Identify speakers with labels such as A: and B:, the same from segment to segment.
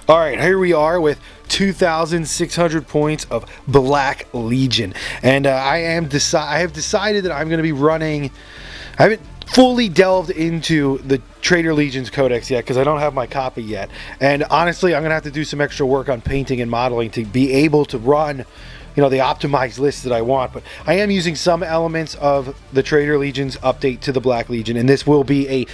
A: All right, here we are with 2,600 points of Black Legion, and I have decided that I'm going to be running. I haven't fully delved into the Trader Legion's Codex yet because I don't have my copy yet, and honestly, I'm going to have to do some extra work on painting and modeling to be able to run, you know, the optimized list that I want. But I am using some elements of the Trader Legion's update to the Black Legion, and this will be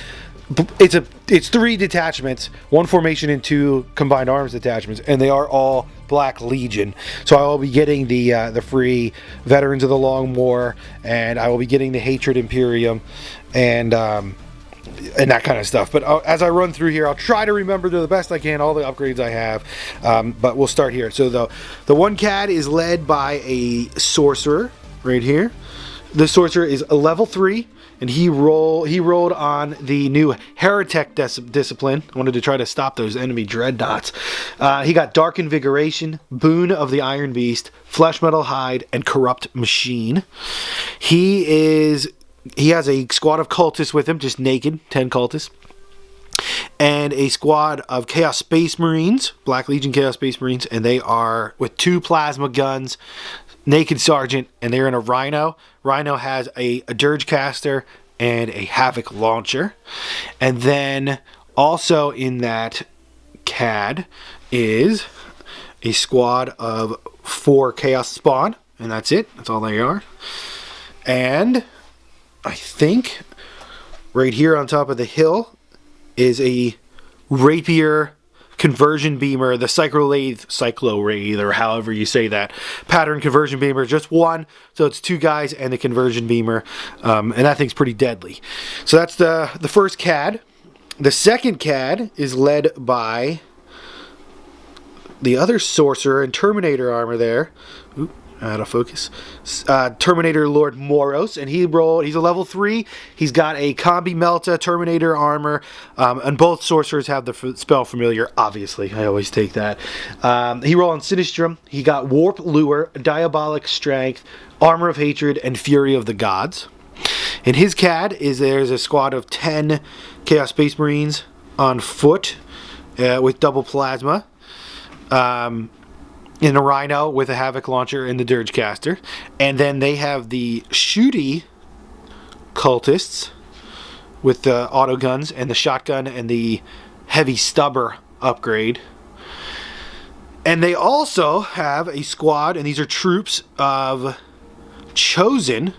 A: it's 3 detachments, 1 formation and 2 combined arms detachments, and they are all Black Legion. So I will be getting the free Veterans of the Long War, and I will be getting the Hatred Imperium, and that kind of stuff. But as I run through here, I'll try to remember to the best I can all the upgrades I have. But we'll start here. So the one CAD is led by a sorcerer right here. The sorcerer is a level 3. And he rolled on the new Heretic discipline. I wanted to try to stop those enemy dreadnoughts. He got Dark Invigoration, Boon of the Iron Beast, Flesh Metal Hide, and Corrupt Machine. He has a squad of cultists with him, just naked, 10 cultists. And a squad of Chaos Space Marines, Black Legion Chaos Space Marines, and they are with 2 plasma guns, Naked Sergeant, and they're in a Rhino. Rhino has a Dirge Caster and a Havoc Launcher. And then also in that CAD is a squad of 4 Chaos Spawn, and that's it. That's all they are. And I think right here on top of the hill is a Rapier Conversion Beamer, the Cyclo Wraith, or however you say that, pattern Conversion Beamer, just 1, so it's 2 guys and the Conversion Beamer, and that thing's pretty deadly. So that's the first CAD. The second CAD is led by the other sorcerer in Terminator armor there. Oop, out of focus. Terminator Lord Moros, and he's a level 3. He's got a Combi Melta Terminator armor, and both sorcerers have the spell familiar, obviously. I always take that. He rolled on Sinistrum. He got Warp Lure, Diabolic Strength, Armor of Hatred, and Fury of the Gods. In his CAD there's a squad of 10 Chaos Space Marines on foot with double plasma. In a Rhino with a Havoc Launcher and the Dirge Caster. And then they have the Shooty cultists with the auto guns and the shotgun and the heavy stubber upgrade. And they also have a squad, and these are troops of Chosen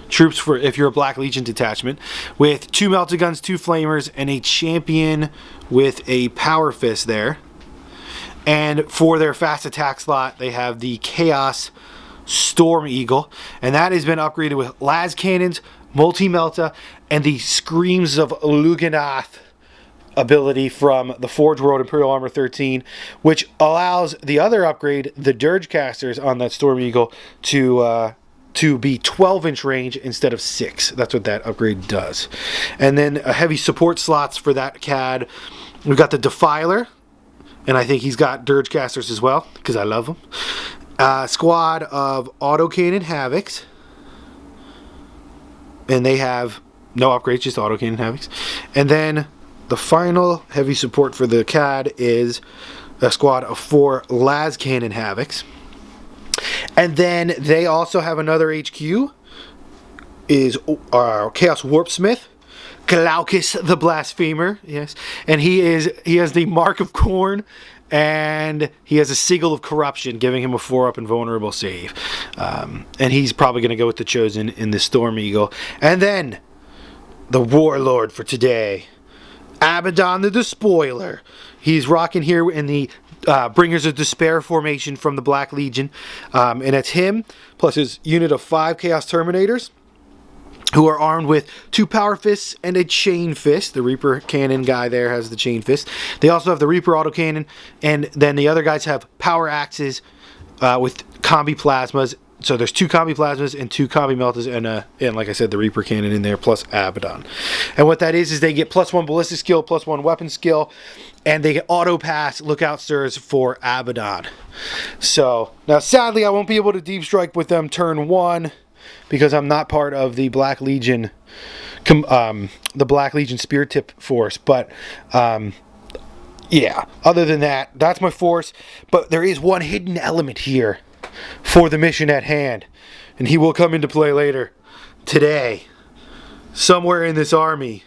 A: troops for if you're a Black Legion detachment, with 2 melted guns, 2 flamers, and a champion with a power fist there. And for their fast attack slot, they have the Chaos Storm Eagle. And that has been upgraded with las cannons, multi-melta, and the Screams of Lugganath ability from the Forge World Imperial Armor 13, which allows the other upgrade, the Dirge Casters on that Storm Eagle, to be 12-inch range instead of 6. That's what that upgrade does. And then heavy support slots for that CAD. We've got the Defiler, and I think he's got Dirge Casters as well, because I love them. Squad of Autocannon Havocs. And they have no upgrades, just Autocannon Havocs. And then the final heavy support for the CAD is a squad of 4 las cannon Havocs. And then they also have another HQ, is Chaos Warpsmith. Glaucus the Blasphemer, yes, and he has the Mark of Corn, and he has a Sigil of Corruption, giving him a 4-up invulnerable save, and he's probably going to go with the Chosen in the Storm Eagle. And then the Warlord for today, Abaddon the Despoiler. He's rocking here in the Bringers of Despair formation from the Black Legion, and it's him plus his unit of 5 Chaos Terminators, who are armed with 2 Power Fists and a Chain Fist. The Reaper Cannon guy there has the Chain Fist. They also have the Reaper Autocannon, and then the other guys have Power Axes with Combi Plasmas. So there's 2 Combi Plasmas and 2 Combi Meltas, and like I said, the Reaper Cannon in there, plus Abaddon. And what that is they get +1 ballistic skill, +1 weapon skill, and they get auto pass Lookout Stirs for Abaddon. So, now sadly I won't be able to deep strike with them turn 1, because I'm not part of the Black Legion, Spear Tip Force. But yeah, other than that, that's my force. But there is one hidden element here for the mission at hand, and he will come into play later today. Somewhere in this army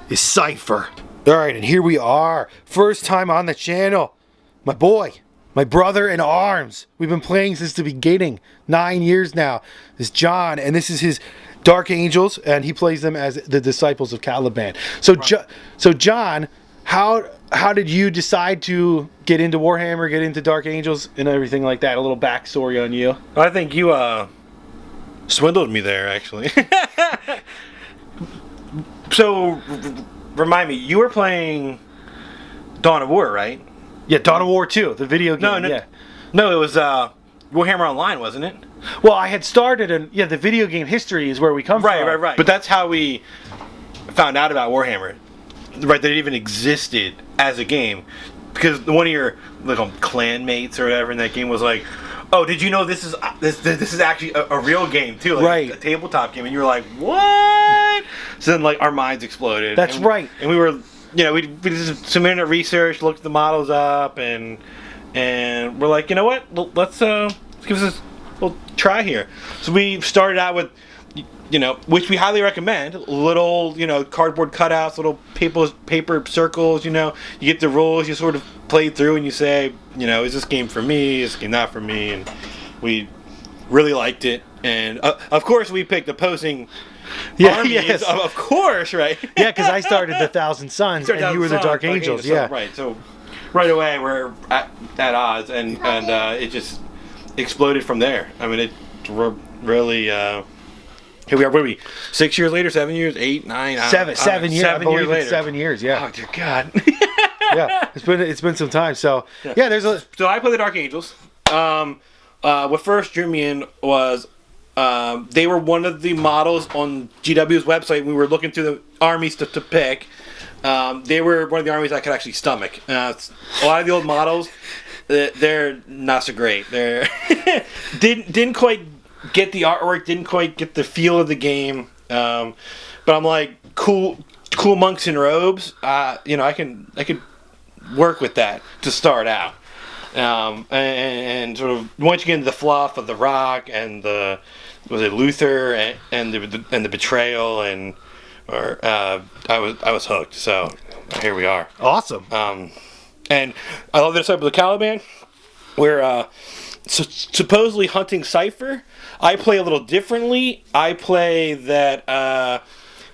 A: is Cypher. Alright, and here we are. First time on the channel. My boy, my brother in arms. We've been playing since the beginning. 9 years now. This is John, and this is his Dark Angels, and he plays them as the Disciples of Caliban. So, so John, how did you decide to get into Warhammer, get into Dark Angels, and everything like that? A little backstory on you.
B: I think you swindled me there, actually. So, remind me, you were playing Dawn of War, right?
A: Yeah, Dawn of War 2, the video game.
B: No, it was Warhammer Online, wasn't it?
A: Well, I had started, and the video game history is where we come from.
B: Right. But that's how we found out about Warhammer, right? That it even existed as a game, because one of your clan mates or whatever in that game was like, "Oh, did you know this is actually a real game too, like
A: right?
B: A tabletop game." And you were like, "What?" So then, our minds exploded.
A: That's right.
B: And we were, we did some internet research, looked the models up, and we're like, you know what? Let's give this a little try here. So we started out with, which we highly recommend. Little, cardboard cutouts, little paper circles. You get the rules. You sort of play through, and you say, is this game for me? Is this game not for me? And we really liked it. And of course, we picked opposing armies.
A: Yes.
B: Of course, right?
A: Yeah, because I started the Thousand Suns, and you were the Dark Angels. Yeah,
B: right. So right away, we're at odds, and it just exploded from there. I mean, we're really. Here we are. What are we? 6 years later? 7 years? 8, 9?
A: 7 years. I believe it's
B: later.
A: 7 years. Yeah.
B: Oh dear God.
A: Yeah, it's been some time. So there's a.
B: So I play the Dark Angels. What first drew me in was they were one of the models on GW's website. We were looking through the armies to pick. They were one of the armies I could actually stomach. A lot of the old models, they're not so great. They're didn't quite get the artwork, didn't quite get the feel of the game. But I'm like, cool monks in robes. I could work with that to start out. And sort of once you get into the fluff of the rock and the Luther and the betrayal I was hooked. So here we are.
A: Awesome.
B: And I love the Disciples of Caliban. We're supposedly hunting Cypher. I play a little differently. I play that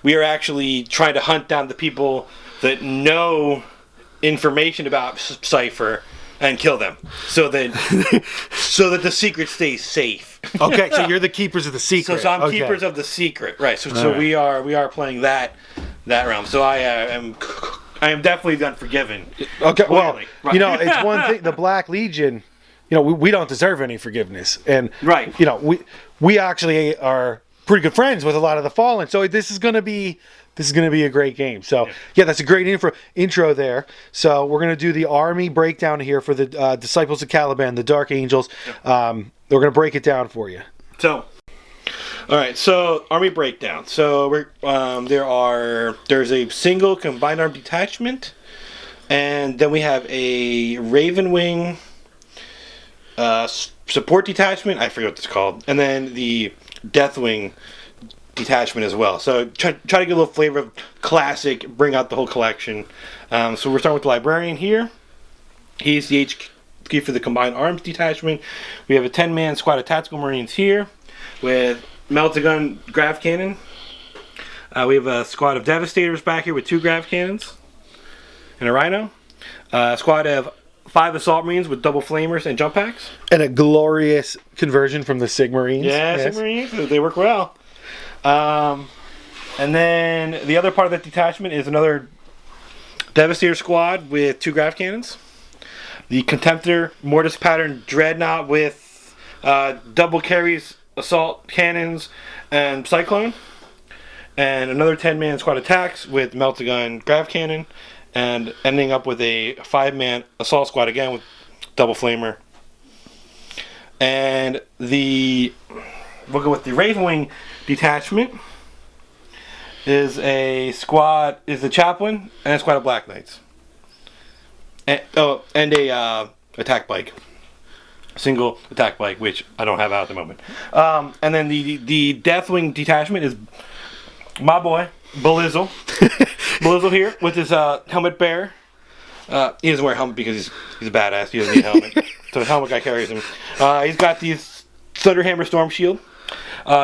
B: we are actually trying to hunt down the people that know information about Cypher and kill them, so that the secret stays safe.
A: Okay, so you're the keepers of the secret.
B: So I'm keepers of the secret, right? So right. We are playing that realm. So I am definitely unforgiven.
A: Okay, well, right. It's one thing. The Black Legion, we don't deserve any forgiveness, and
B: right.
A: We actually are pretty good friends with a lot of the Fallen. So this is gonna be a great game. So yeah, that's a great intro there. So we're gonna do the army breakdown here for the Disciples of Caliban, the Dark Angels. We're gonna break it down for you.
B: So, all right. So army breakdown. So there's a single combined arm detachment, and then we have a Raven Wing support detachment. I forget what it's called, and then the Deathwing detachment as well. So try to get a little flavor of classic, bring out the whole collection. So we're starting with the librarian here. He's the HQ for the combined arms detachment. We have a 10-man squad of tactical marines here with melta-gun grav cannon. We have a squad of devastators back here with 2 grav cannons and a rhino. A squad of 5 assault marines with double flamers and jump packs.
A: And a glorious conversion from the Sigmarines.
B: Yeah, yes. Sigmarines. They work well. And then the other part of that detachment is another Devastator squad with 2 grav cannons. The Contemptor Mortis Pattern Dreadnought with double carries, assault cannons, and Cyclone. And another 10-man squad attacks with Melta-Gun Grav Cannon. And ending up with a 5-man assault squad again with double flamer. And we'll go with the Ravenwing detachment. Is the chaplain and a squad of Black Knights. and a attack bike. Single attack bike, which I don't have out at the moment. And then the Deathwing detachment is my boy, Belial. Belial here with his helmet bearer. He doesn't wear a helmet because he's a badass. He doesn't need a helmet. So the helmet guy carries him. He's got the Thunderhammer Storm Shield.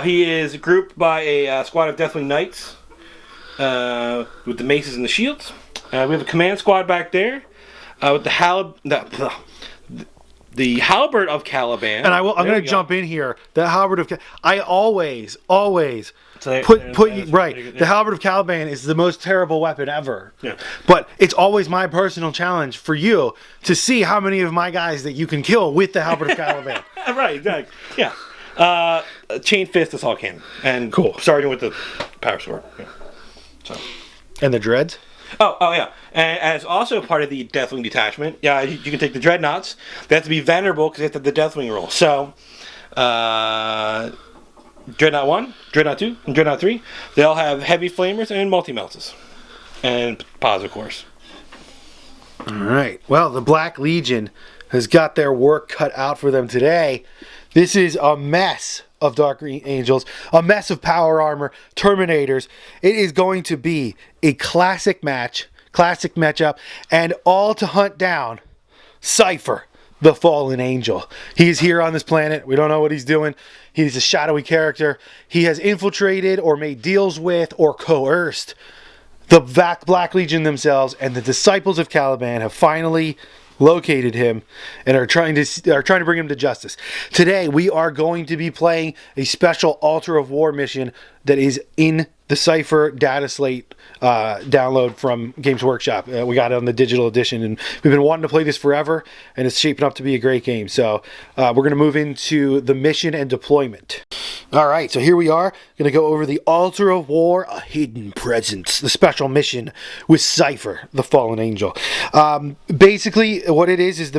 B: He is grouped by a squad of Deathwing Knights with the maces and the shields. We have a command squad back there with the halberd of Caliban.
A: And I'm going to jump in here. The halberd of I always
B: So
A: put you right. The halberd of Caliban is the most terrible weapon ever.
B: Yeah.
A: But it's always my personal challenge for you to see how many of my guys that you can kill with the halberd of Caliban.
B: Right, exactly. Yeah. Chain fist assault cannon. And
A: cool.
B: Starting with the power sword. Yeah. So.
A: And the dreads?
B: Oh yeah. And as also part of the Deathwing detachment, you can take the Dreadnoughts. They have to be venerable because they have to have the Deathwing roll. So, Dreadnought 1, Dreadnought 2, and Dreadnought 3, they all have heavy flamers and multi-melts. And Paz, of course.
A: Alright. Well, the Black Legion has got their work cut out for them today. This is a mess of Dark Angels, a mess of power armor, Terminators. It is going to be a classic matchup, and all to hunt down Cypher, the fallen angel. He's here on this planet. We don't know what he's doing. He's a shadowy character. He has infiltrated or made deals with or coerced the Black Legion themselves, and the Disciples of Caliban have finally located him and are trying to bring him to justice. Today we are going to be playing a special Altar of War mission that is in the Cypher data slate download from Games Workshop. We got it on the digital edition, and we've been wanting to play this forever, and it's shaping up to be a great game. So we're going to move into the mission and deployment. All right, so here we are. Going to go over the Altar of War, a hidden presence, the special mission with Cypher, the fallen angel. Basically, what it is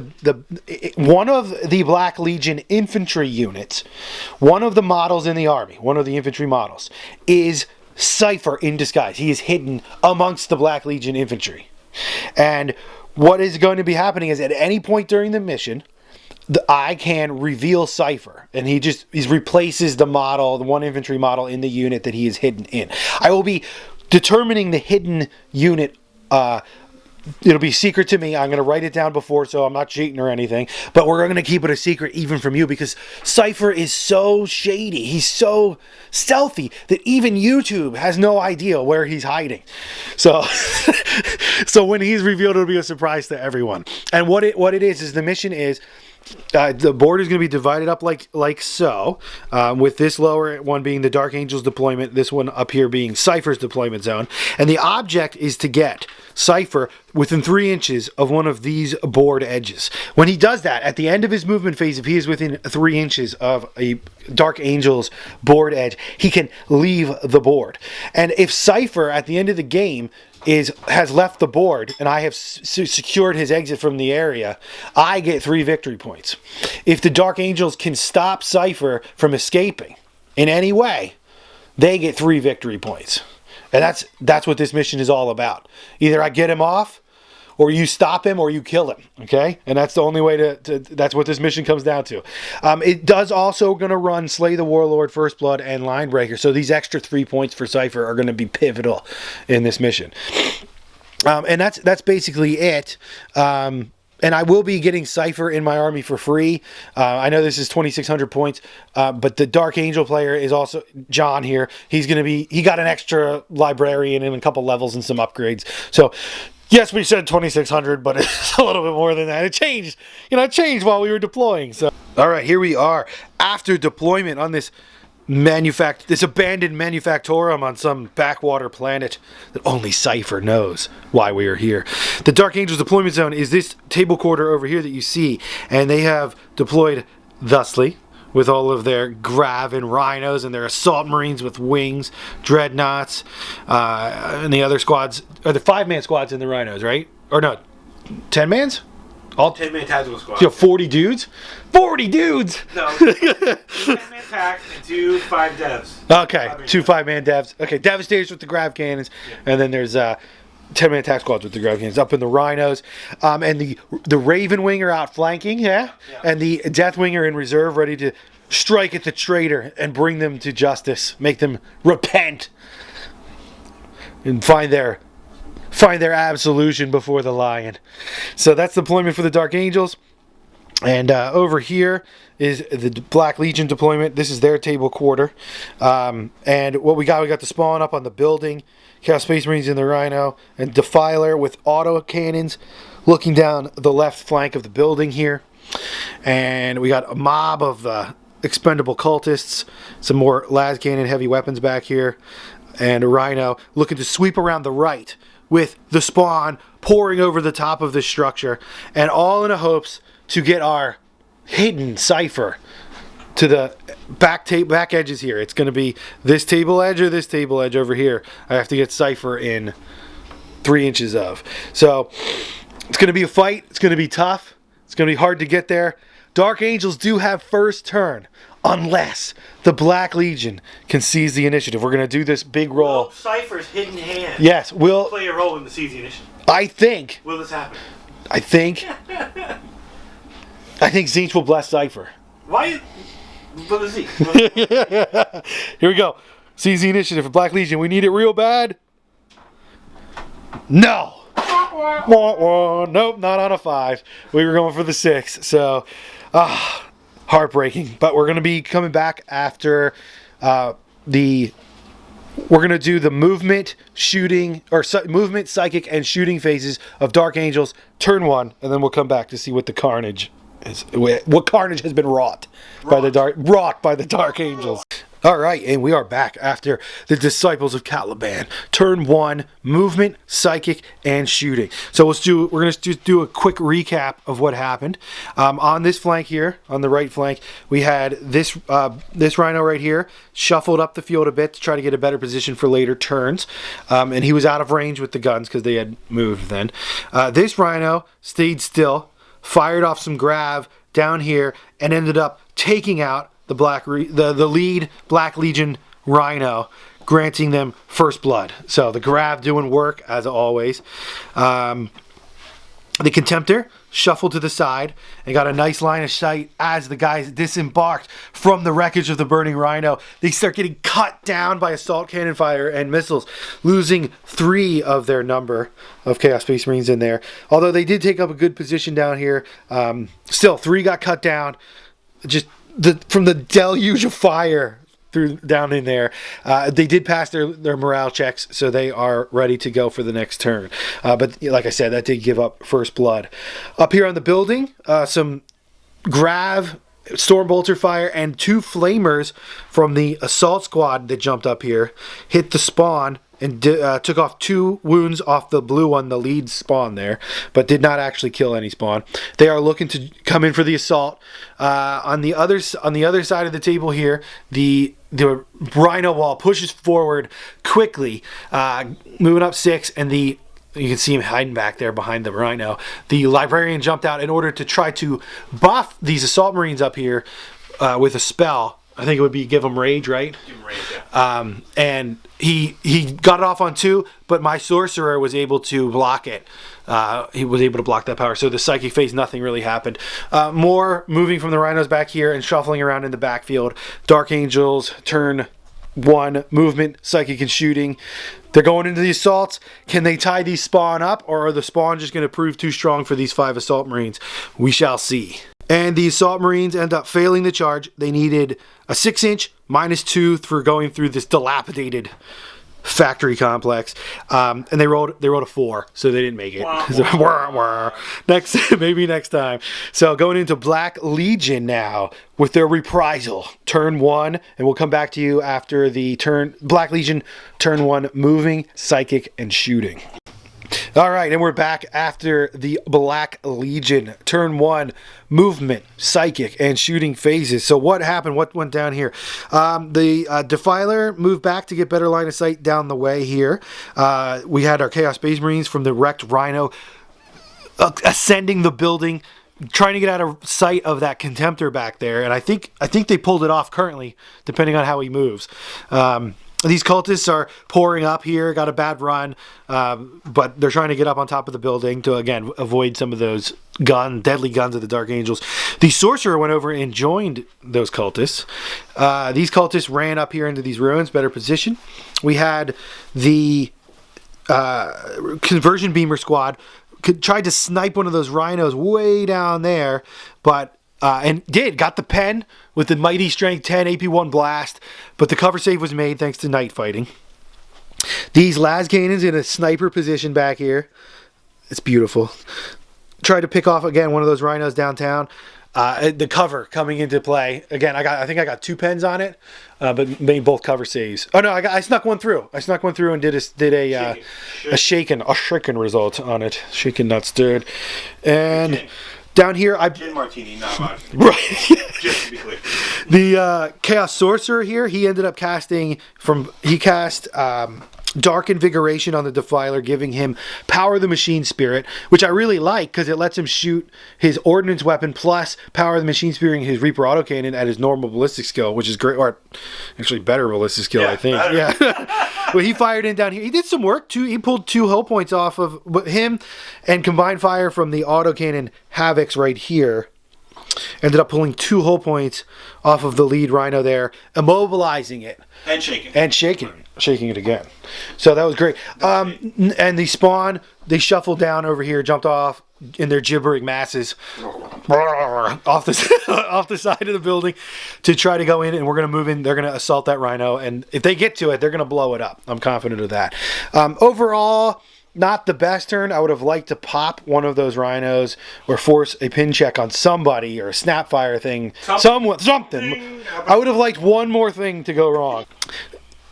A: one of the Black Legion infantry units, one of the models in the army, one of the infantry models, is Cypher in disguise. He is hidden amongst the Black Legion infantry. And what is going to be happening is at any point during the mission, I can reveal Cypher, and he replaces the model, the one infantry model in the unit that he is hidden in. I will be determining the hidden unit. It'll be secret to me. I'm going to write it down before, so I'm not cheating or anything. But we're going to keep it a secret even from you, because Cypher is so shady. He's so stealthy that even YouTube has no idea where he's hiding. So, so when he's revealed, it'll be a surprise to everyone. And what it is the mission is. The board is going to be divided up like so, with this lower one being the Dark Angels deployment, this one up here being Cypher's deployment zone, and the object is to get Cypher within 3 inches of one of these board edges. When he does that, at the end of his movement phase, if he is within 3 inches of a Dark Angel's board edge, he can leave the board. And if Cypher at the end of the game has left the board and I have secured his exit from the area, I get 3 victory points. If the Dark Angels can stop Cypher from escaping in any way, they get 3 victory points. And that's what this mission is all about. Either I get him off, or you stop him, or you kill him. Okay, and that's the only way to that's what this mission comes down to. It does also going to run Slay the Warlord, First Blood, and Linebreaker. So these extra 3 points for Cypher are going to be pivotal in this mission. And that's basically it. And I will be getting Cypher in my army for free. I know this is 2,600 points, but the Dark Angel player is also John here. He got an extra librarian and a couple levels and some upgrades. So yes, we said 2,600, but it's a little bit more than that. It changed. It changed while we were deploying. So all right, here we are after deployment on this abandoned manufactorum on some backwater planet that only Cypher knows why we are here. The Dark Angels deployment zone is this table quarter over here that you see, and they have deployed thusly with all of their Grav and Rhinos and their assault marines with wings, dreadnoughts, and the other squads, or the 5-man squads in the Rhinos, right? Or no, 10-mans?
B: All 10-man tactical squads.
A: 40 dudes? 40 dudes!
B: No. 10-man packs and 2 5 devs.
A: Okay, 2 5-man devs. Okay, Devastators with the Grav cannons. Yeah. And then there's 10-man attack squads with the grav cannons up in the rhinos, and the Raven Wing are out flanking, and the Deathwing are in reserve, ready to strike at the traitor and bring them to justice, make them repent, and find their absolution before the lion. So that's deployment for the Dark Angels. And over here is the Black Legion deployment. This is their table quarter. And what we got the spawn up on the building. Chaos Space Marines in the Rhino. And Defiler with auto cannons looking down the left flank of the building here. And we got a mob of expendable cultists. Some more las cannon heavy weapons back here. And a Rhino looking to sweep around the right with the spawn pouring over the top of this structure. And all in the hopes to get our hidden Cypher to the back edges here. It's going to be this table edge or this table edge over here. I have to get Cypher in 3 inches of. So it's going to be a fight. It's going to be tough. It's going to be hard to get there. Dark Angels do have first turn unless the Black Legion can seize the initiative. We're going to do this big roll.
B: Will Cypher's hidden hand
A: Yes, will
B: play a role in the seize the initiative?
A: I think.
B: Will this happen?
A: I think Zinch will bless Cypher.
B: Why? What is he?
A: Here we go. Seize the initiative for Black Legion. We need it real bad. No. Nope, not on a 5. We were going for the 6. So, heartbreaking. But we're going to be coming back after we're going to do the movement, shooting, or movement, psychic, and shooting phases of Dark Angels turn 1, and then we'll come back to see what the carnage is. What carnage has been wrought by the Dark Angels. All right, and we are back after the Disciples of Caliban. Turn 1, movement, psychic, and shooting. So we're going to do a quick recap of what happened. On this flank here, on the right flank, we had this Rhino right here, shuffled up the field a bit to try to get a better position for later turns. And he was out of range with the guns because they had moved then. This Rhino stayed still, fired off some grav down here, and ended up taking out the lead Black Legion Rhino, granting them first blood. So the grav doing work as always. The Contemptor shuffled to the side and got a nice line of sight as the guys disembarked from the wreckage of the burning Rhino. They start getting cut down by assault cannon fire and missiles, losing 3 of their number of Chaos Space Marines in there. Although they did take up a good position down here, still 3 got cut down. Just from the deluge of fire down in there. They did pass their morale checks, so they are ready to go for the next turn. But like I said, that did give up first blood. Up here on the building, some grav, stormbolter fire, and 2 flamers from the assault squad that jumped up here hit the spawn and took off 2 wounds off the blue one, the lead spawn there, but did not actually kill any spawn. They are looking to come in for the assault. On the other side of the table here, the Rhino wall pushes forward quickly, moving up 6, and you can see him hiding back there behind the Rhino. The Librarian jumped out in order to try to buff these assault marines up here with a spell. I think it would be give him rage, right?
B: Give him rage, yeah.
A: And he got it off on 2, but my sorcerer was able to block it. He was able to block that power. So the psychic phase, nothing really happened. More moving from the Rhinos back here and shuffling around in the backfield. Dark Angels, turn 1, movement, psychic, and shooting. They're going into the assaults. Can they tie these spawn up, or are the spawn just going to prove too strong for these 5 assault marines? We shall see. And the assault marines end up failing the charge. They needed a 6-inch -2 for going through this dilapidated factory complex, and they rolled a 4, so they didn't make it. Maybe next time. So going into Black Legion now with their reprisal, turn 1, and we'll come back to you after the Black Legion turn 1, moving, psychic, and shooting. All right, and we're back after the Black Legion turn 1, movement, psychic, and shooting phases. So what happened? What went down here? The Defiler moved back to get better line of sight down the way here. We had our Chaos Space Marines from the wrecked Rhino ascending the building, trying to get out of sight of that Contemptor back there, and I think they pulled it off currently, depending on how he moves. These cultists are pouring up here, got a bad run, but they're trying to get up on top of the building to, again, avoid some of those deadly guns of the Dark Angels. The sorcerer went over and joined those cultists. These cultists ran up here into these ruins, better position. We had the conversion beamer squad tried to snipe one of those rhinos way down there, but got the pen with the mighty strength 10 AP1 blast, but the cover save was made thanks to night fighting. These las cannons in a sniper position back here. It's beautiful. Tried to pick off again one of those rhinos downtown. The cover coming into play again. I think I got 2 pens on it, but made both cover saves. Oh no, I snuck one through. I snuck one through and did a shaken result on it. Shaken, not stirred. And down here,
B: Gin martini, not vodka.
A: Right.
B: Just to be clear.
A: The Chaos Sorcerer here, he ended up casting Dark Invigoration on the Defiler, giving him Power of the Machine Spirit, which I really like because it lets him shoot his ordnance weapon plus Power of the Machine Spirit his Reaper autocannon at his normal ballistic skill, which is great, or actually better ballistic skill, I think. Better. Yeah. Well, he fired in down here. He did some work too. He pulled 2 hull points off of him, and combined fire from the autocannon Havocs right here. Ended up pulling 2 hull points off of the lead rhino there, immobilizing it.
B: And shaking.
A: Shaking it again. So that was great. And the spawn, they shuffled down over here, jumped off in their gibbering masses off the side of the building to try to go in, and we're going to move in. They're going to assault that rhino, and if they get to it, they're going to blow it up. I'm confident of that. Overall, not the best turn. I would have liked to pop one of those rhinos or force a pin check on somebody or a snapfire thing. Something. I would have liked one more thing to go wrong.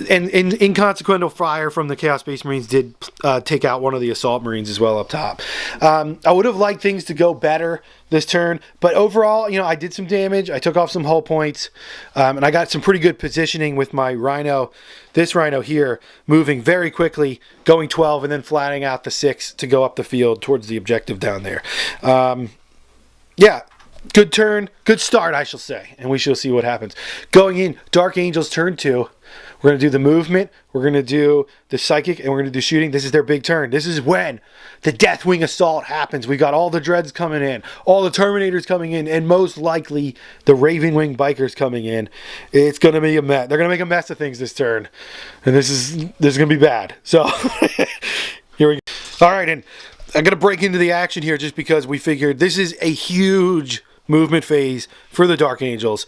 A: And inconsequential fire from the Chaos Space Marines did take out one of the Assault Marines as well up top. I would have liked things to go better this turn, but overall, I did some damage. I took off some hull points, and I got some pretty good positioning with my Rhino. This Rhino here, moving very quickly, going 12, and then flattening out the 6 to go up the field towards the objective down there. Good turn, good start, I shall say, and we shall see what happens. Going in, Dark Angels turn 2. We're going to do the movement, we're going to do the psychic, and we're going to do shooting. This is their big turn. This is when the Deathwing Assault happens. We got all the Dreads coming in, all the Terminators coming in, and most likely the Ravenwing Bikers coming in. It's going to be a mess. They're going to make a mess of things this turn, and this is going to be bad. So, here we go. All right, and I'm going to break into the action here just because we figured this is a huge movement phase for the Dark Angels.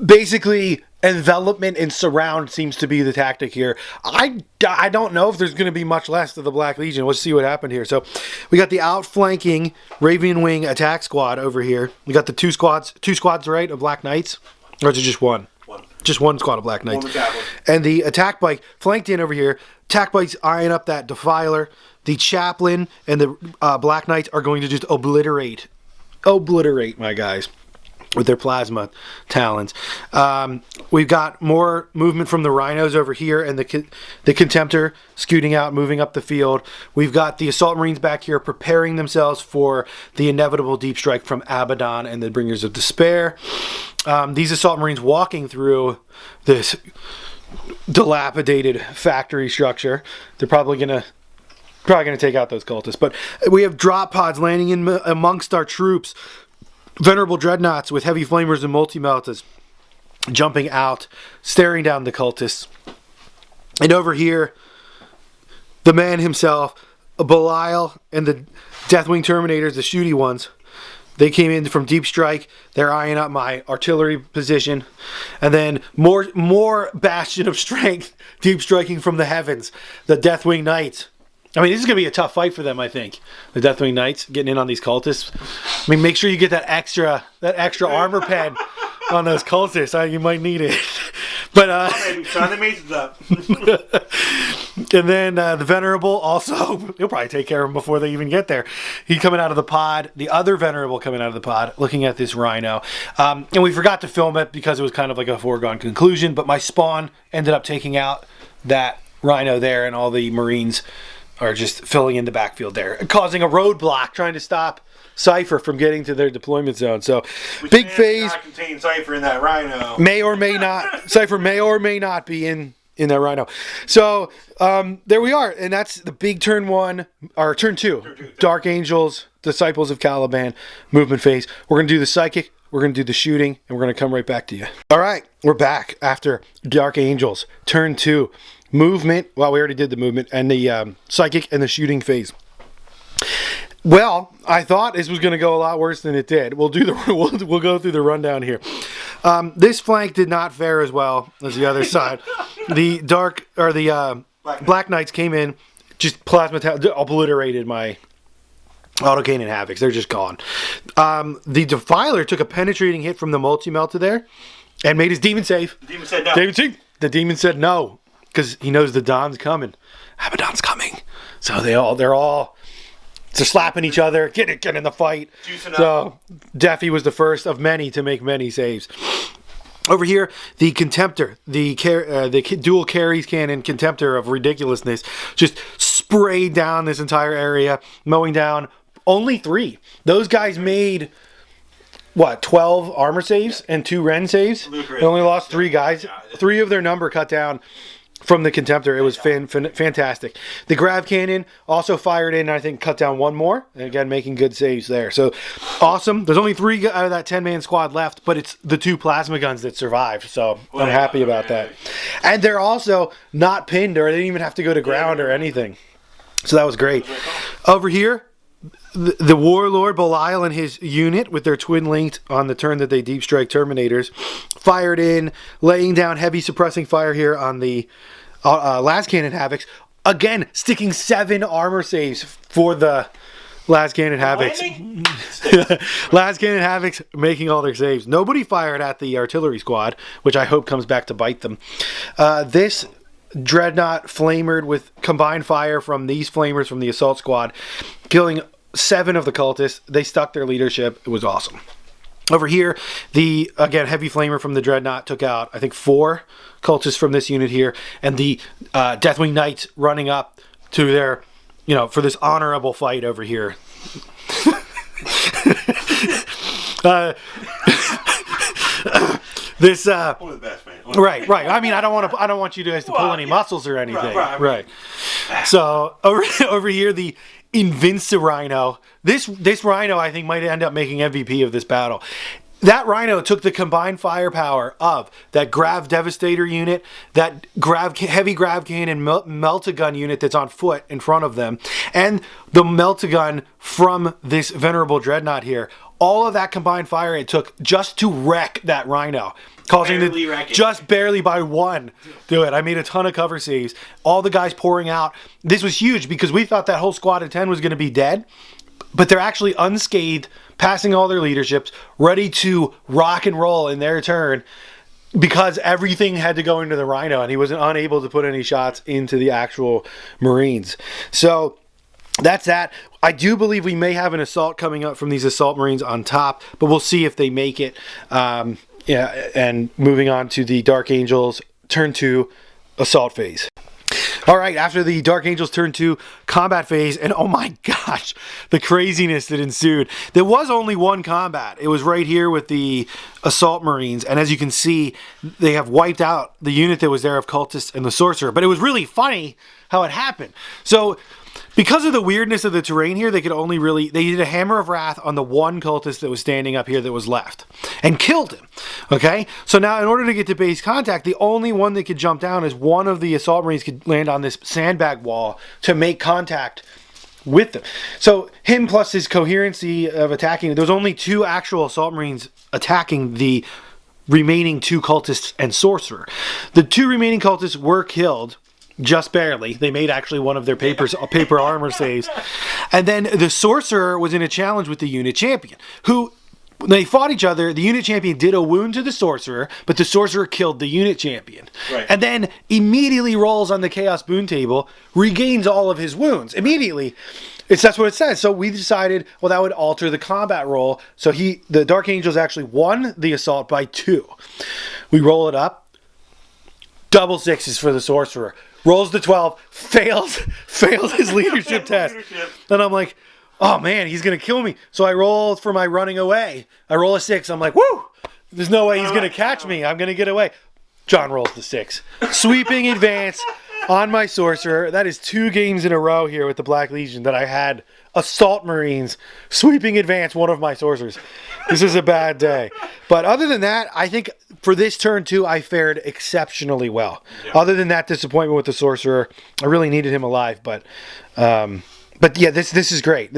A: Basically, envelopment and surround seems to be the tactic here. I don't know if there's going to be much less of the Black Legion. Let's see what happened here. So we got the outflanking Raven Wing attack squad over here. We got the two squads, right, of Black Knights? Or is it just one? Just one squad of Black Knights. And the attack bike flanked in over here. Attack bike's eyeing up that Defiler. The Chaplain and the Black Knights are going to just obliterate my guys with their plasma talons. We've got more movement from the Rhinos over here, and the Contemptor scooting out, moving up the field. We've got the Assault Marines back here preparing themselves for the inevitable deep strike from Abaddon and the Bringers of Despair. These Assault Marines walking through this dilapidated factory structure. They're probably gonna take out those cultists. But we have drop pods landing in amongst our troops. Venerable Dreadnoughts with heavy flamers and multi-meltas jumping out, staring down the cultists. And over here, the man himself, Belial, and the Deathwing Terminators, the shooty ones. They came in from deep strike. They're eyeing up my artillery position. And then more bastion of strength, deep striking from the heavens, the Deathwing Knights. I mean, this is going to be a tough fight for them, I think. The Deathwing Knights getting in on these cultists. I mean, make sure you get that extra armor pen on those cultists. You might need it. But
B: trying the maces up.
A: And then the Venerable also, he'll probably take care of them before they even get there. He coming out of the pod. The other Venerable coming out of the pod, looking at this Rhino. And we forgot to film it because it was kind of like a foregone conclusion. But my spawn ended up taking out that Rhino there, and all the Marines are just filling in the backfield there, causing a roadblock, trying to stop Cypher from getting to their deployment zone. So,
B: which
A: big phase.
B: Not contain Cypher in that Rhino.
A: May or may not. Cypher may or may not be in in that Rhino. So there we are, and that's the big turn 1 or turn 2. Dark Angels, Disciples of Caliban, movement phase. We're gonna do the psychic. We're gonna do the shooting, and we're gonna come right back to you. All right, we're back after Dark Angels, turn 2, movement. Well, we already did the movement and the psychic and the shooting phase. Well, I thought this was going to go a lot worse than it did. We'll go through the rundown here. This flank did not fare as well as the other side. The Black Knights came in, just obliterated my autocannon havocs. They're just gone. The Defiler took a penetrating hit from the multi-melta there and made his demon save.
B: The demon said no.
A: The demon said no because he knows the Don's coming. Abaddon's coming. So they're all slapping each other, get in the fight. So Deafy was the first of many to make many saves. Over here, the Contemptor, the dual carries cannon Contemptor of ridiculousness, just sprayed down this entire area, mowing down only 3. Those guys made, 12 armor saves and 2 Ren saves? They only lost 3 guys. 3 of their number cut down from the Contemptor. It was fantastic. The Grav Cannon also fired in, I think, cut down 1 more. And again, making good saves there. So, awesome. There's only 3 out of that 10-man squad left, but it's the 2 plasma guns that survived. So, I'm happy about that. And they're also not pinned, or they didn't even have to go to ground or anything. So, that was great. Over here, the Warlord Belial and his unit with their twin linked on the turn that they deep strike Terminators fired in, laying down heavy suppressing fire here on the Last Cannon Havocs. Again, sticking 7 armor saves for the Last Cannon Havocs. Last Cannon Havocs making all their saves. Nobody fired at the artillery squad, which I hope comes back to bite them. This Dreadnought flamered with combined fire from these flamers from the assault squad, killing 7 of the cultists. They stuck their leadership. It was awesome. Over here, the, again, heavy flamer from the Dreadnought took out, I think, 4 cultists from this unit here. And the Deathwing Knights running up to their, for this honorable fight over here. This one of the best, man. Right. I mean, I don't want you guys to pull any muscles or anything. Right. So over here, the Invinci Rhino. This Rhino, I think, might end up making MVP of this battle. That Rhino took the combined firepower of that Grav Devastator unit, that heavy Grav Cannon Meltagun unit that's on foot in front of them, and the Meltagun from this Venerable Dreadnought here. All of that combined fire it took just to wreck that Rhino. Causing just barely by 1 do it. I made a ton of cover saves. All the guys pouring out. This was huge because we thought that whole squad of 10 was going to be dead. But they're actually unscathed, passing all their leaderships, ready to rock and roll in their turn because everything had to go into the Rhino and he was unable to put any shots into the actual Marines. So that's that. I do believe we may have an assault coming up from these assault Marines on top, but we'll see if they make it. And moving on to the Dark Angels turn 2 assault phase. All right, after the Dark Angels turn 2 combat phase, and oh my gosh, the craziness that ensued. There was only 1 combat. It was right here with the Assault Marines, and as you can see, they have wiped out the unit that was there of Cultists and the Sorcerer. But it was really funny how it happened. So, because of the weirdness of the terrain here, they did a Hammer of Wrath on the 1 cultist that was standing up here that was left and killed him. Okay? So now in order to get to base contact, the only one that could jump down is one of the Assault Marines could land on this sandbag wall to make contact with them. So him plus his coherency of attacking, there was only 2 actual Assault Marines attacking the remaining 2 cultists and Sorcerer. The 2 remaining cultists were killed. Just barely. They made actually one of their paper armor saves. And then the Sorcerer was in a challenge with the unit champion, who, when they fought each other, the unit champion did a wound to the Sorcerer, but the Sorcerer killed the unit champion. Right. And then immediately rolls on the Chaos Boon table, regains all of his wounds. Immediately. That's what it says. So we decided, well, that would alter the combat roll. So the Dark Angels actually won the assault by 2. We roll it up. Double 6s for the Sorcerer. Rolls the 12, fails his leadership test. And I'm like, oh man, he's going to kill me. So I roll for my running away. I roll a 6. I'm like, woo! There's no way he's going to catch me. I'm going to get away. John rolls the 6. Sweeping advance on my sorcerer. That is 2 games in a row here with the Black Legion that I had Assault Marines sweeping advance one of my sorcerers. This is a bad day. But other than that, I think for this turn too, I fared exceptionally well. Yeah. Other than that disappointment with the sorcerer, I really needed him alive. But yeah, this is great.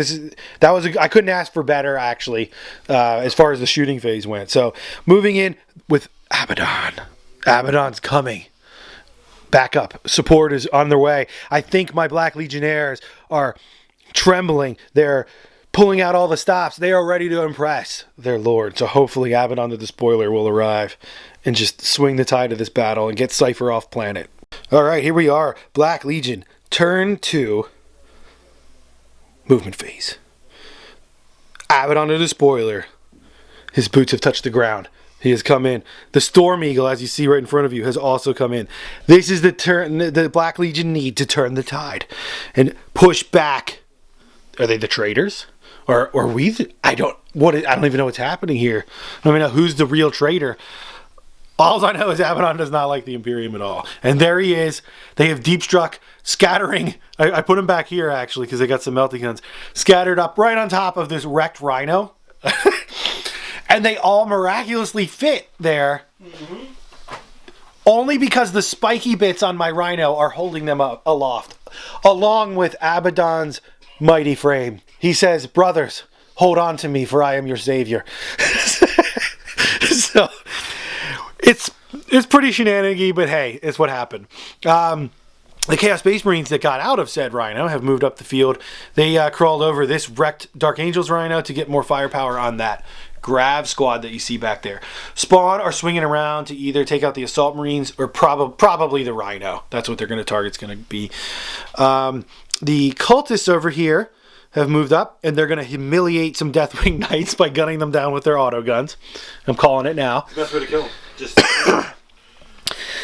A: I couldn't ask for better actually, as far as the shooting phase went. So moving in with Abaddon. Abaddon's coming. Back up. Support is on their way. I think my Black Legionnaires are trembling. They're pulling out all the stops. They are ready to impress their lord. So hopefully Abaddon the Despoiler will arrive and just swing the tide of this battle and get Cypher off planet. All right, here we are. Black Legion. Turn 2. Movement phase. Abaddon the Despoiler. His boots have touched the ground. He has come in. The Storm Eagle, as you see right in front of you, has also come in. This is the turn the Black Legion need to turn the tide and push back. Are they the traitors, or we? I don't even know what's happening here. I don't even know who's the real traitor. All I know is Abaddon does not like the Imperium at all, and there he is. They have deep struck, scattering. I put him back here actually because they got some melting guns scattered up right on top of this wrecked rhino. And they all miraculously fit there. Mm-hmm. Only because the spiky bits on my rhino are holding them up aloft. Along with Abaddon's mighty frame. He says, brothers, hold on to me for I am your savior. So, it's pretty shenanigan-y, but hey, it's what happened. The Chaos Space Marines that got out of said rhino have moved up the field. They crawled over this wrecked Dark Angels rhino to get more firepower on that Grav squad that you see back there. Spawn are swinging around to either take out the Assault Marines or probably the Rhino. That's what they're going to target's going to be. The Cultists over here have moved up, and they're going to humiliate some Deathwing Knights by gunning them down with their auto guns. I'm calling it now.
B: The best way to kill them. Just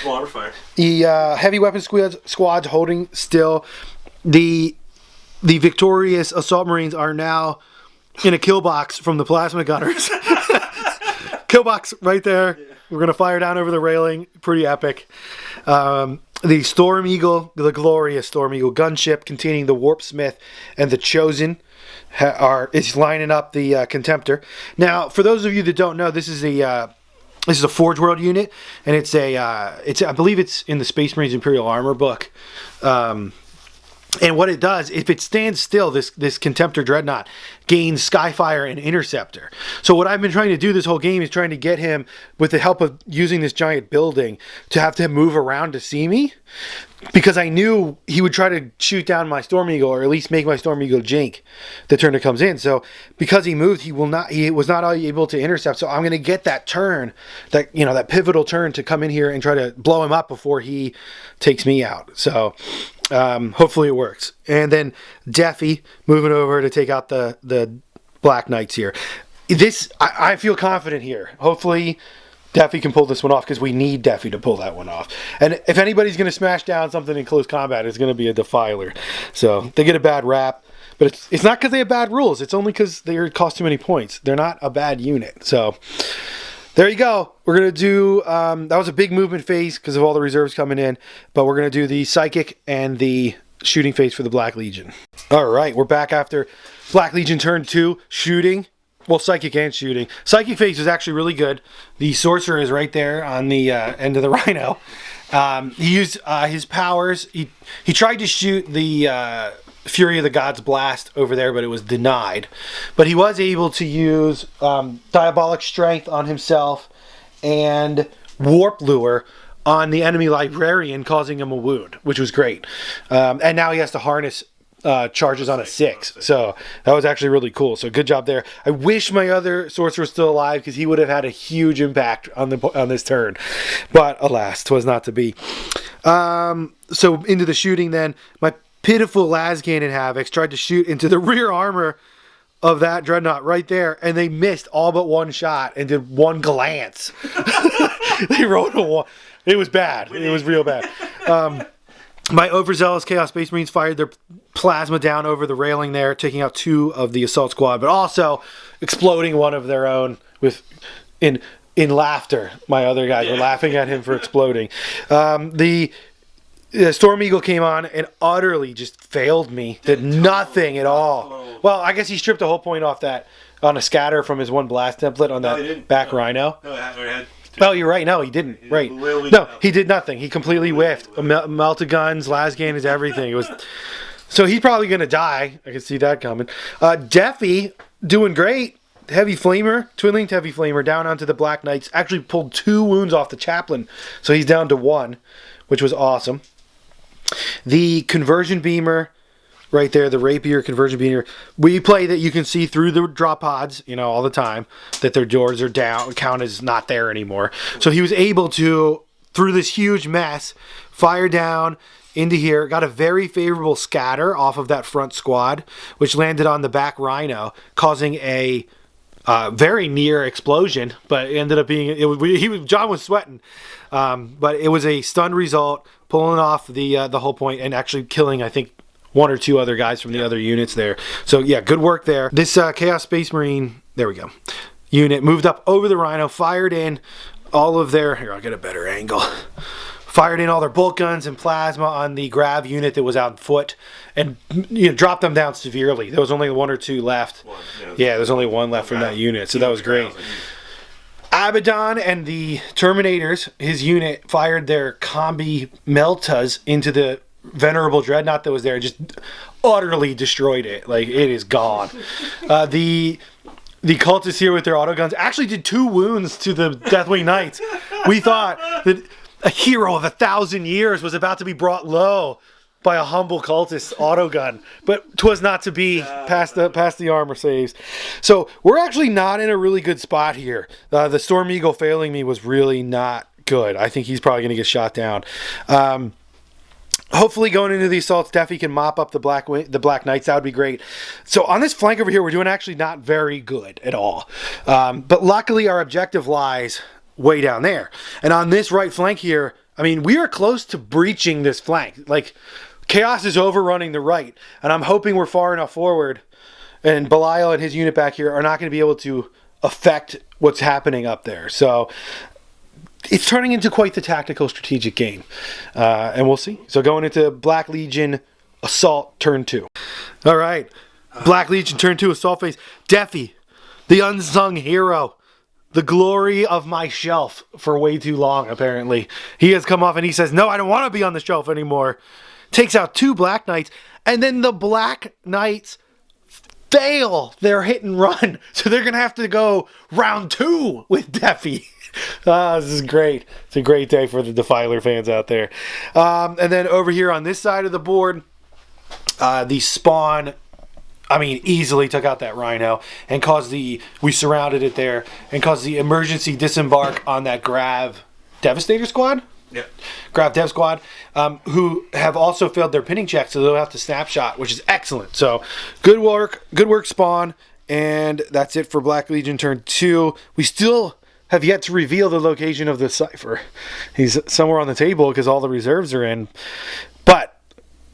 B: water fire.
A: The heavy weapon squads holding still. The victorious Assault Marines are now in a kill box from the plasma gunners. Kill box right there. Yeah. We're going to fire down over the railing. Pretty epic. The Storm Eagle, the glorious Storm Eagle gunship containing the Warp Smith and the Chosen is lining up the Contemptor. Now, for those of you that don't know, this is a Forge World unit, and it's I believe it's in the Space Marines Imperial Armor book. And what it does, if it stands still, this Contemptor Dreadnought gains Skyfire and Interceptor. So what I've been trying to do this whole game is trying to get him, with the help of using this giant building, to have to move around to see me. Because I knew he would try to shoot down my Storm Eagle, or at least make my Storm Eagle jink the turn it comes in. So because he moved, he was not able to intercept. So I'm going to get that turn, that pivotal turn to come in here and try to blow him up before he takes me out. So hopefully it works. And then Deffy moving over to take out the Black Knights here. I feel confident here. Hopefully Deffy can pull this one off, because we need Deffy to pull that one off. And if anybody's going to smash down something in close combat, it's going to be a Defiler. So they get a bad rap. But it's not because they have bad rules. It's only because they cost too many points. They're not a bad unit. So there you go. We're going to do... that was a big movement phase because of all the reserves coming in. But we're going to do the Psychic and the shooting phase for the Black Legion. All right. We're back after Black Legion turn 2. Shooting. Well, Psychic and shooting. Psychic phase is actually really good. The Sorcerer is right there on the end of the Rhino. He used his powers. He tried to shoot the Fury of the Gods Blast over there, but it was denied. But he was able to use Diabolic Strength on himself and Warp Lure on the enemy Librarian, causing him a wound, which was great. And now he has to harness charges on a 6. So that was actually really cool. So good job there. I wish my other sorcerer was still alive, because he would have had a huge impact on this turn. But alas, 'twas not to be. So into the shooting then. My pitiful Lascannon Havocs tried to shoot into the rear armor of that Dreadnought right there, and they missed all but one shot and did one glance. They rolled a one. It was bad. It was real bad. My overzealous Chaos Space Marines fired their plasma down over the railing there, taking out 2 of the assault squad, but also exploding one of their own in in laughter. My other guys were laughing at him for exploding. The Storm Eagle came on and utterly just failed me. Did nothing at all. Well, I guess he stripped a whole point off that on a scatter from his one blast template on that back Rhino. Oh, you're right. No, he didn't. Right. No, he did nothing. He completely whiffed. Melted guns, lasgan is everything. It was. So he's probably going to die. I can see that coming. Deffy doing great. Heavy Flamer, Twin-Linked Heavy Flamer, down onto the Black Knights. Actually pulled 2 wounds off the Chaplain, so he's down to 1, which was awesome. The Conversion Beamer, right there, the Rapier Conversion Beamer. We play that you can see through the drop pods, all the time, that their doors are down, count is not there anymore. So he was able to, through this huge mess, fire down into here, got a very favorable scatter off of that front squad, which landed on the back Rhino, causing a very near explosion, but it ended up being John was sweating, but it was a stun result, pulling off the whole point and actually killing, I think, 1 or 2 other guys from the other units there. So yeah, good work there. This Chaos Space Marine, there we go, unit moved up over the Rhino, fired in all of their, here I'll get a better angle, fired in all their bolt guns and plasma on the Grav unit that was out foot, and dropped them down severely. There was only 1 or 2 left. Yeah, there's only 1 left from that unit, so that was great. Abaddon and the Terminators, his unit, fired their combi Meltas into the Venerable Dreadnought that was there, just utterly destroyed it. Like, it is gone. The cultists here with their autoguns actually did 2 wounds to the Deathwing Knights. We thought that a hero of 1,000 years was about to be brought low by a humble cultist autogun, but 'twas not to be. Past the armor saves. So we're actually not in a really good spot here. The Storm Eagle failing me was really not good. I think he's probably going to get shot down. Hopefully going into the assaults, Deffy can mop up the Black Knights. That would be great. So on this flank over here, we're doing actually not very good at all. But luckily our objective lies way down there. And on this right flank here, I mean, we are close to breaching this flank. Like, Chaos is overrunning the right. And I'm hoping we're far enough forward, and Belial and his unit back here are not going to be able to affect what's happening up there. So it's turning into quite the tactical strategic game. And we'll see. So going into Black Legion Assault turn 2. All right. Black Legion turn 2 Assault phase. Deffy, the unsung hero. The glory of my shelf for way too long, apparently. He has come off and he says, no, I don't want to be on the shelf anymore. Takes out 2 Black Knights, and then the Black Knights fail their hit and run. So they're going to have to go round 2 with Deffy. This is great. It's a great day for the Defiler fans out there. And then over here on this side of the board, the Spawn, easily took out that Rhino and we surrounded it there and caused the emergency disembark on that Grav Devastator squad.
B: Yeah.
A: Grav Dev squad, who have also failed their pinning check, so they'll have to snapshot, which is excellent. So good work, Spawn. And that's it for Black Legion turn 2. We still have yet to reveal the location of the Cypher. He's somewhere on the table because all the reserves are in. But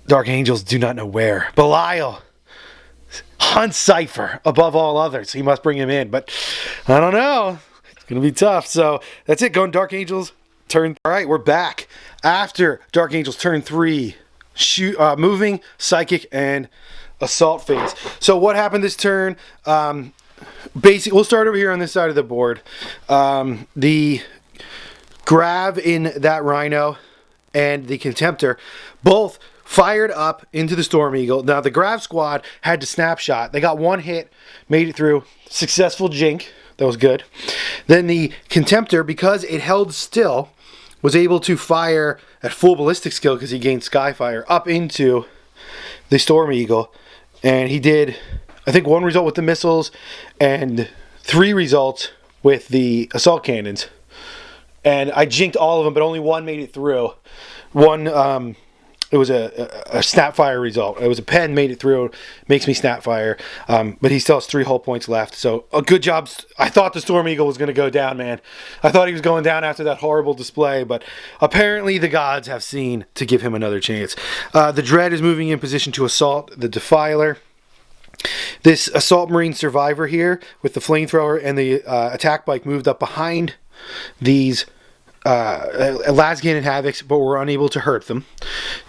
A: Dark Angels do not know where. Belial hunts Cypher above all others. He must bring him in. But I don't know. It's going to be tough. So that's it. Going Dark Angels turn. All right, we're back. After Dark Angels turn 3. Moving, Psychic, and Assault phase. So what happened this turn? We'll start over here on this side of the board. The Grav in that Rhino and the Contemptor both fired up into the Storm Eagle. Now the Grav squad had to snapshot. They got 1 hit, made it through. Successful jink. That was good. Then the Contemptor, because it held still, was able to fire at full ballistic skill because he gained Skyfire up into the Storm Eagle. And he did, I think, 1 result with the missiles and 3 results with the assault cannons. And I jinked all of them, but only 1 made it through. One, it was a Snapfire result. It was a pen, made it through, makes me Snapfire. But he still has 3 hull points left. So a good job. I thought the Storm Eagle was going to go down, man. I thought he was going down after that horrible display. But apparently the gods have seen to give him another chance. The Dread is moving in position to assault the Defiler. This Assault Marine Survivor here with the flamethrower and the attack bike moved up behind these Lasgan and Havocs, but were unable to hurt them.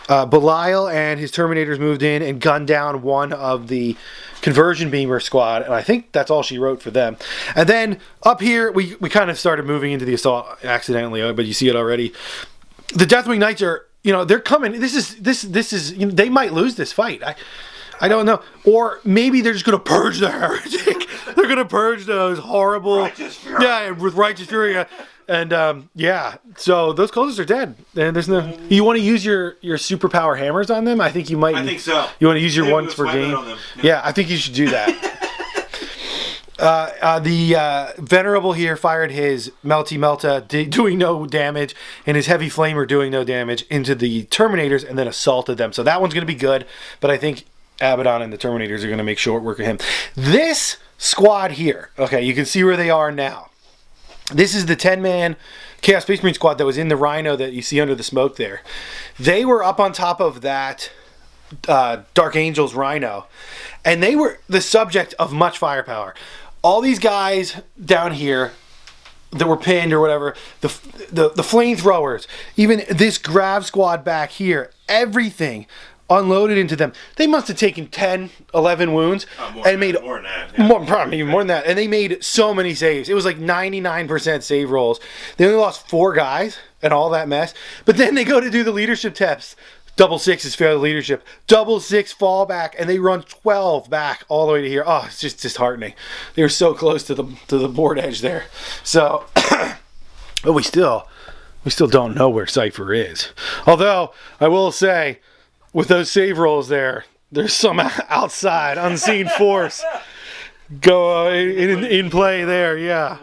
A: Belial and his Terminators moved in and gunned down one of the Conversion Beamer squad, and I think that's all she wrote for them. And then up here, we kind of started moving into the assault accidentally, but you see it already. The Deathwing Knights are, they're coming. This is they might lose this fight. I don't know. Or maybe they're just going to purge the heretic. They're going to purge those horrible...
B: Righteous fury.
A: Yeah, with righteous fury. And, so those cultists are dead. And there's no... You want to use your superpower hammers on them? I think you might...
B: I think so.
A: You want to use your
B: Maybe
A: ones per game?
B: Yeah,
A: I think you should do that. The Venerable here fired his Melty Melta, doing no damage, and his Heavy Flamer doing no damage into the Terminators, and then assaulted them. So that one's going to be good, but I think Abaddon and the Terminators are going to make short work of him. This squad here, okay, you can see where they are now. This is the 10-man Chaos Space Marine squad that was in the Rhino that you see under the smoke there. They were up on top of that Dark Angels Rhino, and they were the subject of much firepower. All these guys down here that were pinned or whatever, the flamethrowers, even this Grav squad back here, everything unloaded into them. They must have taken 10, 11 wounds and made
B: more than that. Yeah.
A: Probably even more than that. And they made so many saves. It was like 99% save rolls. They only lost 4 guys and all that mess. But then they go to do the leadership tests. Double 6 is failed leadership. Double 6 fall back, and they run 12 back all the way to here. Oh, it's just disheartening. They were so close to the board edge there. So, but we still don't know where Cypher is. Although I will say, with those save rolls there's some outside unseen force go in play there. Yeah.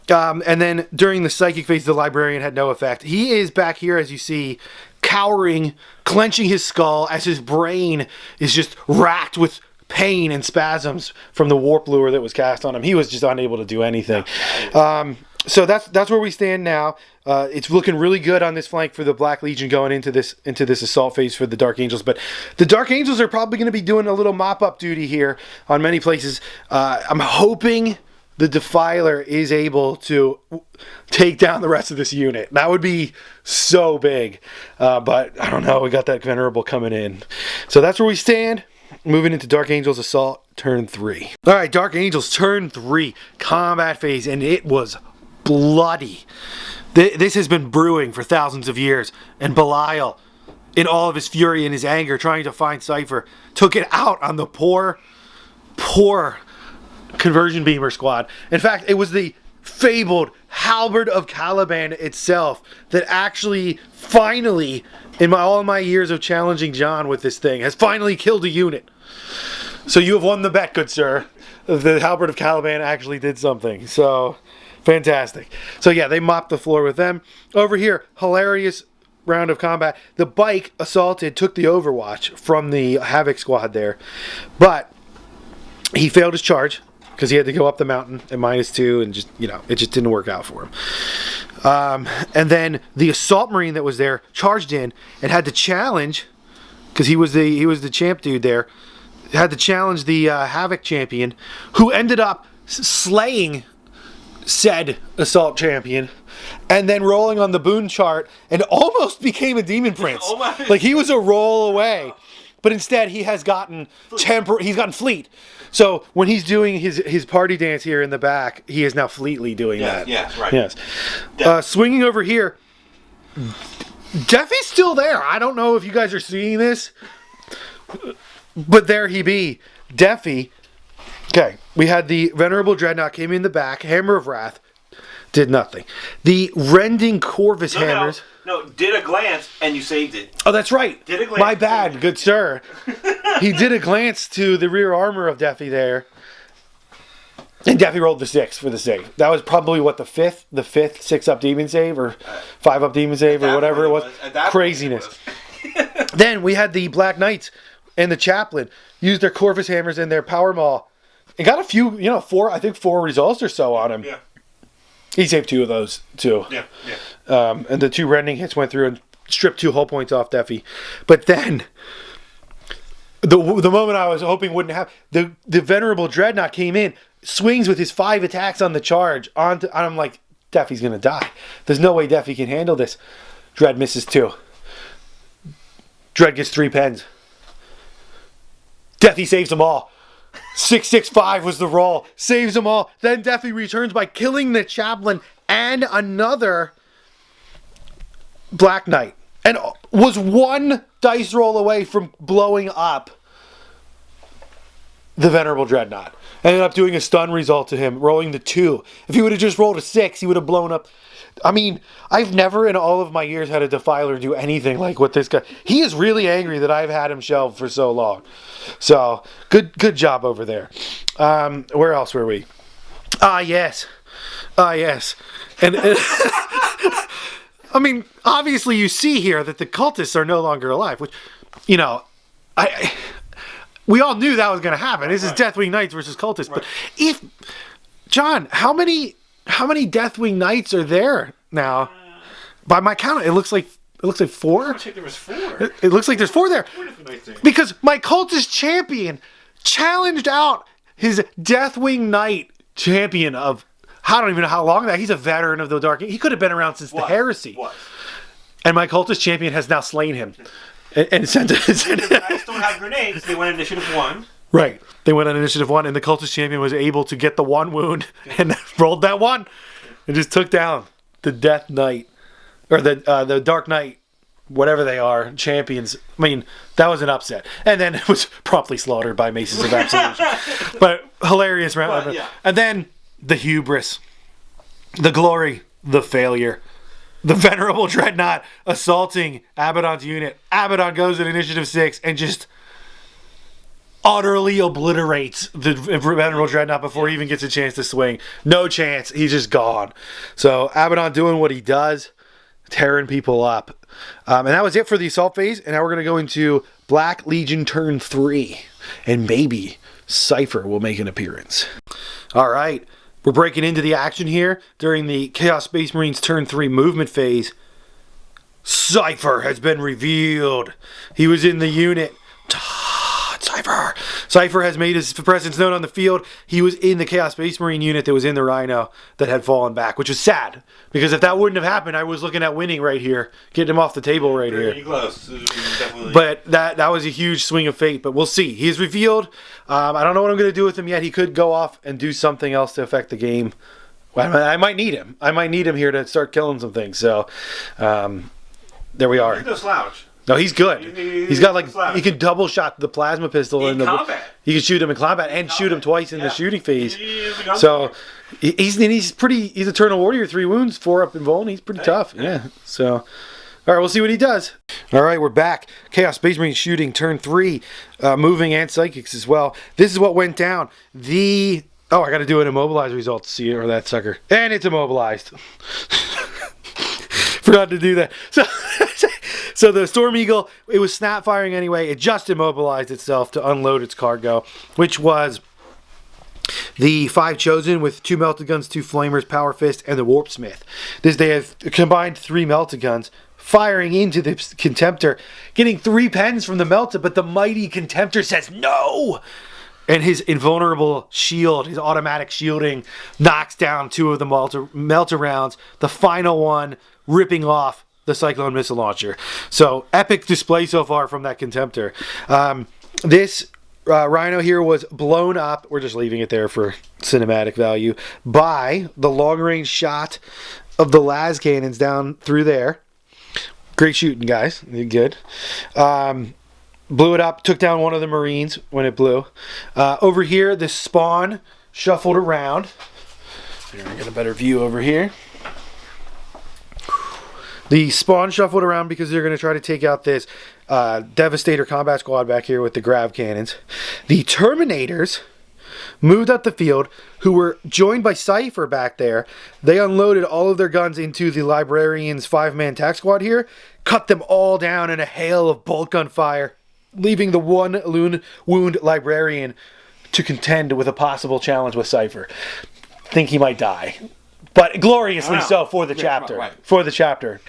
A: And then during the psychic phase, the Librarian had no effect. He is back here, as you see, cowering, clenching his skull as his brain is just racked with pain and spasms from the warp lure that was cast on him. He was just unable to do anything. So that's where we stand now. It's looking really good on this flank for the Black Legion going into this assault phase for the Dark Angels. But the Dark Angels are probably going to be doing a little mop-up duty here on many places. I'm hoping the Defiler is able to take down the rest of this unit. That would be so big. But I don't know. We got that Venerable coming in. So that's where we stand. Moving into Dark Angels Assault, turn 3. All right, Dark Angels, turn 3. Combat phase, and it was bloody. This has been brewing for thousands of years. And Belial, in all of his fury and his anger, trying to find Cypher, took it out on the poor Conversion Beamer squad. In fact, it was the fabled Halberd of Caliban itself that actually finally, in all my years of challenging John with this thing, has finally killed a unit. So you have won the bet, good sir. The Halberd of Caliban actually did something. So, fantastic. So yeah, they mopped the floor with them. Over here, hilarious round of combat. The Bike assaulted, took the Overwatch from the Havoc squad there. But he failed his charge, because he had to go up the mountain at -2, and it just didn't work out for him. And then the Assault Marine that was there charged in and had to challenge, because he was the champ dude there, had to challenge the Havoc champion, who ended up slaying said Assault champion, and then rolling on the boon chart and almost became a Demon Prince. Like he was a roll away. But instead, he has gotten fleet. So when he's doing his party dance here in the back, he is now fleetly doing that.
B: Yes, right.
A: Yes. Swinging over here, Deffy's still there. I don't know if you guys are seeing this, but there he be. Deffy. Okay, we had the Venerable Dreadnought came in the back. Hammer of Wrath did nothing. The Rending Corvus hammers.
B: No, did a glance and you saved it.
A: Oh, that's right.
B: Did a glance.
A: My bad, good sir. He did a glance to the rear armor of Deffy there. And Deffy rolled the 6 for the save. That was probably the fifth 6-up demon save or 5-up demon save or whatever it was. Craziness. Then we had the Black Knights and the Chaplain use their Corvus hammers and their Power Maul and got a few, 4 results or so on him.
B: Yeah.
A: He saved 2 of those too.
B: Yeah.
A: And the 2 rending hits went through and stripped 2 hull points off Deffy. But then, the moment I was hoping wouldn't happen, the Venerable Dreadnought came in, swings with his 5 attacks on the charge onto. And I'm like, Deffy's gonna die. There's no way Deffy can handle this. Dread misses 2. Dread gets 3 pens. Deffy saves them all. 665 was the roll. Saves them all. Then Deffy returns by killing the chaplain and another Black Knight. And was 1 dice roll away from blowing up the Venerable Dreadnought. Ended up doing a stun result to him, rolling the 2. If he would have just rolled a 6, he would have blown up. I mean, I've never in all of my years had a Defiler do anything like what this guy... He is really angry that I've had him shelved for so long. So, good job over there. Where else were we? Yes. And I mean, obviously you see here that the cultists are no longer alive, which, you know, we all knew that was going to happen. This is Deathwing Knights versus cultists. Right. But if... John, how many Deathwing Knights are there now? By my count, it looks like 4.
B: I think there was 4.
A: It looks like there's 4 there.
B: 4 different Knights there.
A: Because my cultist champion challenged out his Deathwing Knight champion of... I don't even know how long that. He's a veteran of the Dark... He could have been around since the Heresy.
B: What?
A: And my cultist champion has now slain him. And sent it.
B: The Knights don't have grenades. They went initiative 1.
A: Right. They went on initiative 1, and the cultist champion was able to get the 1 wound and rolled that 1 and just took down the Death Knight or the Dark Knight, whatever they are, champions. I mean, that was an upset, and then it was promptly slaughtered by Maces of Absolution. But hilarious round.
B: But, yeah.
A: And then the hubris, the glory, the failure. The Venerable Dreadnought assaulting Abaddon's unit. Abaddon goes in initiative 6 and just utterly obliterates the Venerable Dreadnought before he even gets a chance to swing. No chance. He's just gone. So Abaddon doing what he does, tearing people up. And that was it for the assault phase. And now we're going to go into Black Legion turn 3. And maybe Cypher will make an appearance. All right. We're breaking into the action here during the Chaos Space Marines turn 3 movement phase. Cypher has been revealed. He was in the unit. Cypher has made his presence known on the field. He was in the Chaos Space Marine unit that was in the Rhino that had fallen back, which was sad. Because if that wouldn't have happened, I was looking at winning right here. Getting him off the table right here.
B: Pretty close. Definitely.
A: But that was a huge swing of fate. But we'll see. He is revealed. I don't know what I'm going to do with him yet. He could go off and do something else to affect the game. Well, I might need him. I might need him here to start killing some things. So, there we are.
B: He's no slouch.
A: No, he's good. He's got he can double shot the plasma pistol
B: in combat.
A: He can shoot him in combat and shoot him twice in the shooting phase. So he's Eternal Warrior, 3 wounds, 4 up in Vuln. He's pretty tough. Yeah. So all right, we'll see what he does. All right, we're back. Chaos Space Marine shooting turn 3, moving and psychics as well. This is what went down. I got to do an immobilized result to see that sucker, and it's immobilized. Forgot to do that. So the Storm Eagle, it was snap firing anyway. It just immobilized itself to unload its cargo, which was the 5 Chosen with 2 Melted Guns, 2 Flamers, Power Fist, and the Warp Smith. They have combined 3 Melted Guns, firing into the Contemptor, getting 3 pens from the Melted, but the mighty Contemptor says no! And his invulnerable shield, his automatic shielding, knocks down 2 of the Melter rounds. The final one ripping off the Cyclone Missile Launcher. So, epic display so far from that Contemptor. This Rhino here was blown up, we're just leaving it there for cinematic value, by the long-range shot of the las cannons down through there. Great shooting, guys. You're good. Blew it up, took down one of the Marines when it blew. Over here, the spawn shuffled around. Here, I get a better view over here. The spawn shuffled around because they're going to try to take out this Devastator combat squad back here with the grav cannons. The Terminators moved up the field, who were joined by Cypher back there. They unloaded all of their guns into the Librarians' 5-man tac squad here, cut them all down in a hail of bolt gun fire, leaving the 1 wound Librarian to contend with a possible challenge with Cypher. Think he might die. But gloriously so for the chapter. Right. For the chapter.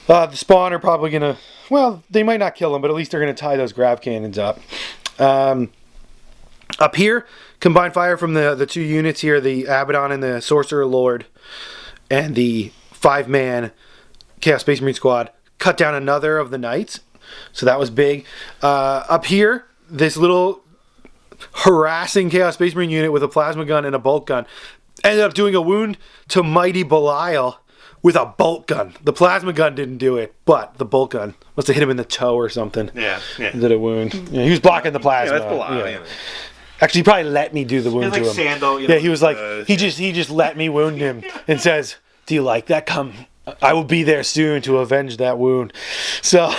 A: The spawn are probably going to... Well, they might not kill him, but at least they're going to tie those grav cannons up. Up here, combined fire from the two units here, the Abaddon and the Sorcerer Lord, and the 5-man Chaos Space Marine squad, cut down another of the knights. So that was big. Up here, this little harassing Chaos Space Marine unit with a plasma gun and a bolt gun ended up doing a wound to mighty Belial with a bolt gun. The plasma gun didn't do it, but the bolt gun must have hit him in the toe or something.
B: Yeah.
A: Did a wound. Yeah, he was blocking the plasma.
B: Yeah, that's Belial. Yeah.
A: Actually, he probably let me do the wound
B: He
A: to
B: was
A: him.
B: like Sandal, you know,
A: yeah, he was like, he just let me wound him and says, "Do you like that? Come, I will be there soon to avenge that wound." So,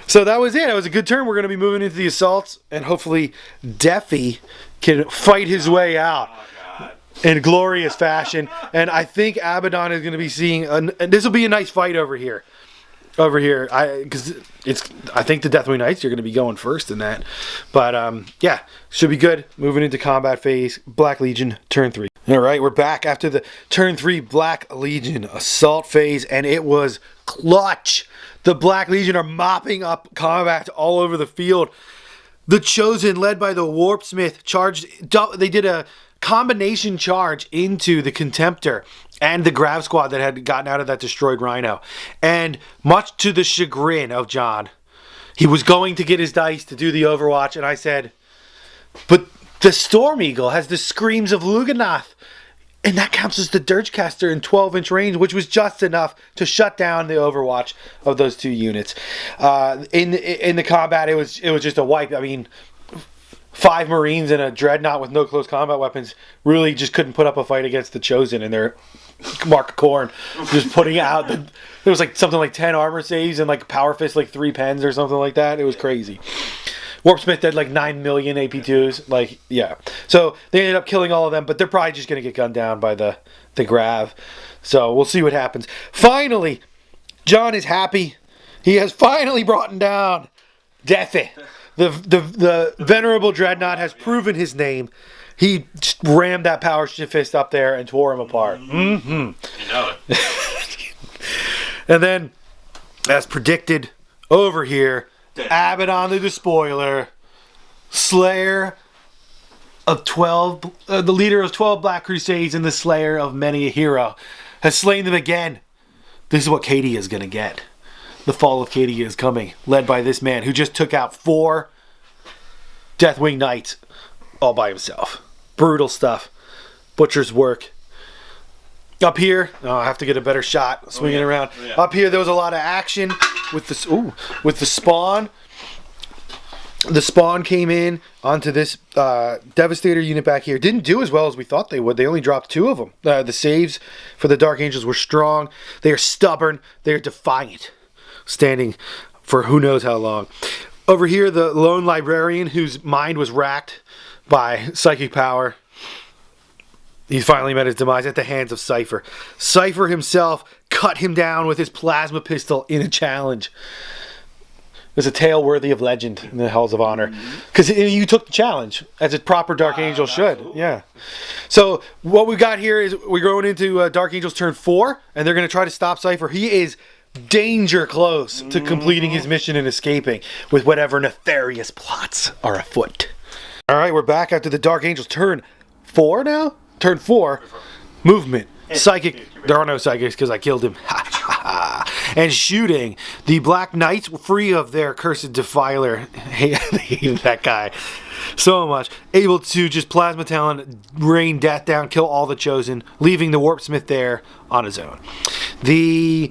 A: so that was it. It was a good turn. We're going to be moving into the assaults, and hopefully, Deafy can fight his way out in glorious fashion. And I think Abaddon is going to be seeing. This will be a nice fight over here. Because I think the Deathwing Knights are going to be going first in that, but yeah, should be good. Moving into combat phase, Black Legion turn 3. All right, we're back after the turn 3 Black Legion assault phase, and it was clutch. The Black Legion are mopping up combat all over the field. The Chosen, led by the Warpsmith, charged. They did a combination charge into the Contemptor and the Grav squad that had gotten out of that destroyed Rhino. And much to the chagrin of John, he was going to get his dice to do the Overwatch, and I said, but the Storm Eagle has the screams of Luganath, and that counts as the Dirgecaster in 12-inch range, which was just enough to shut down the Overwatch of those two units. In the combat, it was just a wipe. I mean, 5 Marines and a Dreadnought with no close combat weapons really just couldn't put up a fight against the Chosen and their Mark Korn just putting out. There was like something like 10 armor saves and like Power Fist like 3 pens or something like that. It was crazy. Warpsmith did like 9 million AP2s. Like, yeah. So they ended up killing all of them, but they're probably just going to get gunned down by the Grav. So we'll see what happens. Finally, John is happy. He has finally brought down Deathy. The venerable Dreadnought has proven his name. He rammed that power fist up there and tore him apart. Mm-hmm.
B: You know it.
A: And then, as predicted, over here, Abaddon the Despoiler, Slayer of 12, the leader of 12 Black Crusades and the slayer of many a hero, has slain them again. This is what Katie is going to get. The fall of Katie is coming, led by this man who just took out 4 Deathwing Knights all by himself. Brutal stuff. Butcher's work. Up here, I have to get a better shot swinging around. Oh, yeah. Up here, there was a lot of action with the Spawn. The Spawn came in onto this Devastator unit back here. Didn't do as well as we thought they would. They only dropped 2 of them. The saves for the Dark Angels were strong. They are stubborn. They are defiant. Standing for who knows how long. Over here, the lone librarian whose mind was racked by psychic power. He's finally met his demise at the hands of Cypher. Cypher himself cut him down with his plasma pistol in a challenge. It's a tale worthy of legend in the Halls of Honor. Because you took the challenge, as a proper Dark Angel should. Cool. Yeah. So what we got here is we're going into Dark Angels turn 4, and they're going to try to stop Cypher. He is danger close to completing his mission and escaping with whatever nefarious plots are afoot. All right, we're back after the Dark Angels turn 4 now? Turn 4. Movement. Psychic. There are no psychics because I killed him. And shooting. The Black Knights were free of their cursed defiler. They hated that guy so much. Able to just plasma talent, rain death down, kill all the Chosen, leaving the Warpsmith there on his own. The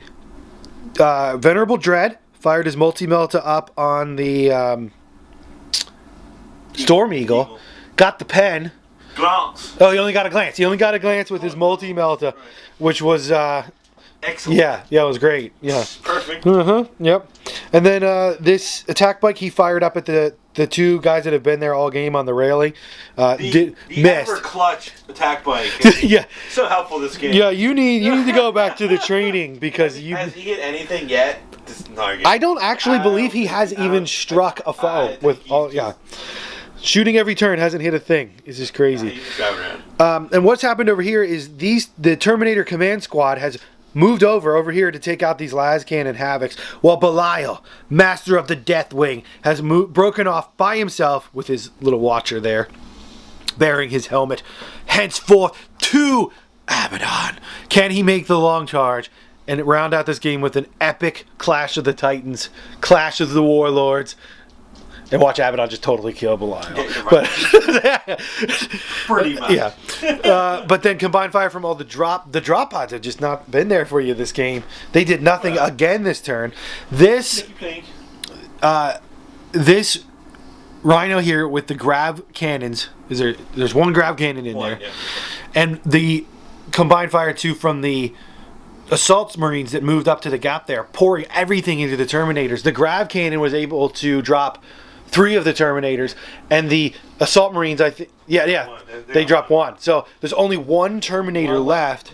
A: Venerable Dread fired his multi-melta up on the Storm Eagle. Got the pen.
B: Glance.
A: Oh, he only got a glance. He only got a glance with his multi-melta, which was
B: excellent.
A: Yeah, it was great. Yeah.
B: Perfect.
A: Yep. And then this attack bike he fired up at the 2 guys that have been there all game on the railing.
B: The
A: missed.
B: ever clutch attack bike.
A: Yeah.
B: So helpful this game.
A: Yeah, you need to go back to the training because you.
B: Has he hit anything yet?
A: I don't actually believe he has even struck a foe with all. Yeah. Shooting every turn, hasn't hit a thing. It's just crazy.
B: Yeah,
A: and what's happened over here is the Terminator Command Squad has moved over here to take out these las cannon havocs, while Belial, master of the Deathwing, has broken off by himself with his little watcher there, bearing his helmet, henceforth to Abaddon. Can he make the long charge and round out this game with an epic Clash of the Titans, Clash of the Warlords, and watch Abaddon just totally kill Belial? But
B: pretty much.
A: Yeah. But then combined fire from all the drop pods have just not been there for you this game. They did nothing again this turn. This Rhino here with the grab cannons. There's one grab cannon in there. Yeah. And the combined fire too from the assault marines that moved up to the gap there, pouring everything into the Terminators. The grab cannon was able to drop 3 of the Terminators, and the assault marines, they dropped 1. So there's only 1 Terminator left.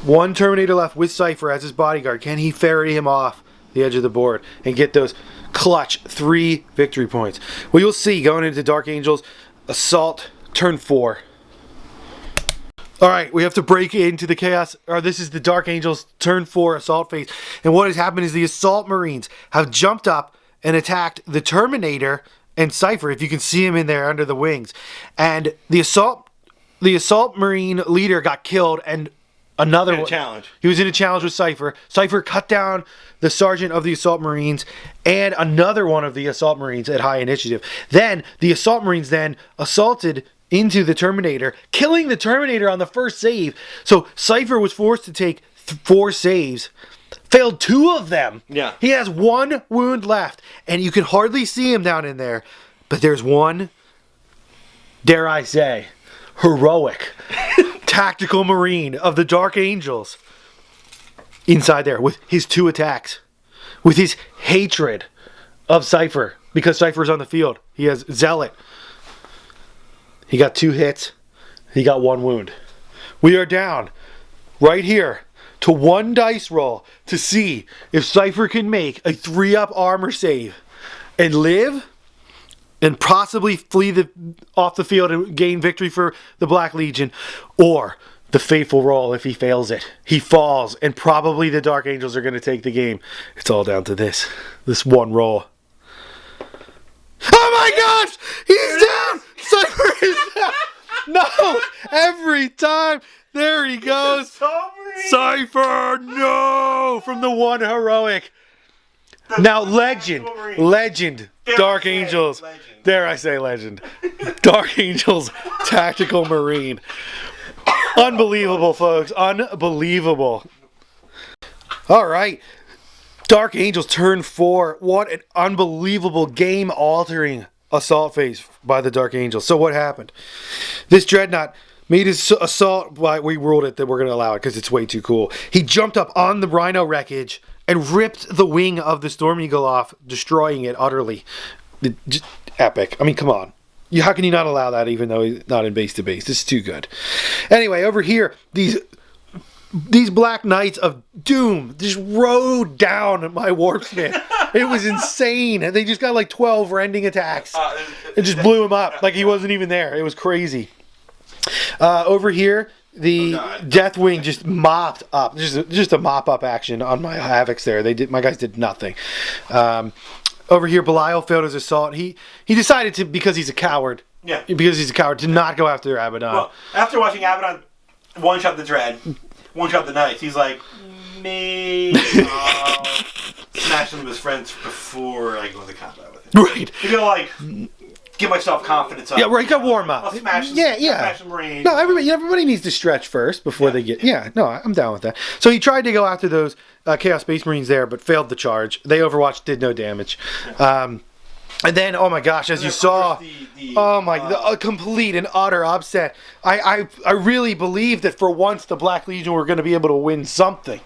A: One Terminator left with Cypher as his bodyguard. Can he ferry him off the edge of the board and get those clutch 3 victory points? Well, you'll see going into Dark Angels assault turn 4. All right, we have to break into the chaos. This is the Dark Angels turn 4 assault phase, and what has happened is the assault marines have jumped up and attacked the Terminator and Cypher, if you can see him in there under the wings. And the assault marine leader got killed, and another
B: challenge.
A: He was in a challenge with Cypher. Cypher cut down the sergeant of the assault marines and another one of the assault marines at high initiative. Then the assault marines then assaulted into the Terminator, killing the Terminator on the first save. So Cypher was forced to take 4 saves. Failed 2 of them.
B: Yeah.
A: He has 1 wound left, and you can hardly see him down in there. But there's one, dare I say, heroic tactical marine of the Dark Angels inside there with his 2 attacks, with his hatred of Cypher, because Cypher's on the field. He has Zealot. He got 2 hits. He got 1 wound. We are down right here to 1 dice roll to see if Cypher can make a 3-up armor save and live and possibly flee off the field and gain victory for the Black Legion, or the fateful roll. If he fails it, he falls, and probably the Dark Angels are going to take the game. It's all down to this 1 roll. Oh my gosh! He's down! Cypher is down! No! Every time! There he goes! Cypher! No! From the 1 heroic. Now, legend. Dark Angels. Dare I say legend. Dark Angels Tactical Marine. Unbelievable, folks. Unbelievable. All right. Dark Angels turn 4. What an unbelievable game-altering assault phase by the Dark Angels. So what happened? This Dreadnought made his assault. We ruled it that we're going to allow it because it's way too cool. He jumped up on the Rhino wreckage and ripped the wing of the Storm Eagle off, destroying it utterly. Just epic. I mean, come on. How can you not allow that even though he's not in base to base? This is too good. Anyway, over here, these Black Knights of Doom just rode down my Warpsmith. It was insane. And they just got like 12 rending attacks. It just blew him up like he wasn't even there. It was crazy. Over here, the Deathwing just mopped up. Just a mop-up action on my Havocs there. My guys did nothing. Over here, Belial failed his assault. He decided to, because he's a coward.
B: Yeah.
A: Because he's a coward, to not go after Abaddon.
B: Well, after watching Abaddon one-shot the Dread, one-shot the Knights, he's like, maybe I'll smash some of his friends before I go into combat with him.
A: Right.
B: He's gonna like get myself confidence up.
A: Yeah, right. Got warm up.
B: I'll smash some, smash some Marines.
A: No, everybody needs to stretch first before they get. Yeah, no, I'm down with that. So he tried to go after those Chaos Space Marines there, but failed the charge. They Overwatch, did no damage. Yeah. And then, oh my gosh, as you saw, a complete and utter upset. I really believed that for once the Black Legion were going to be able to win something.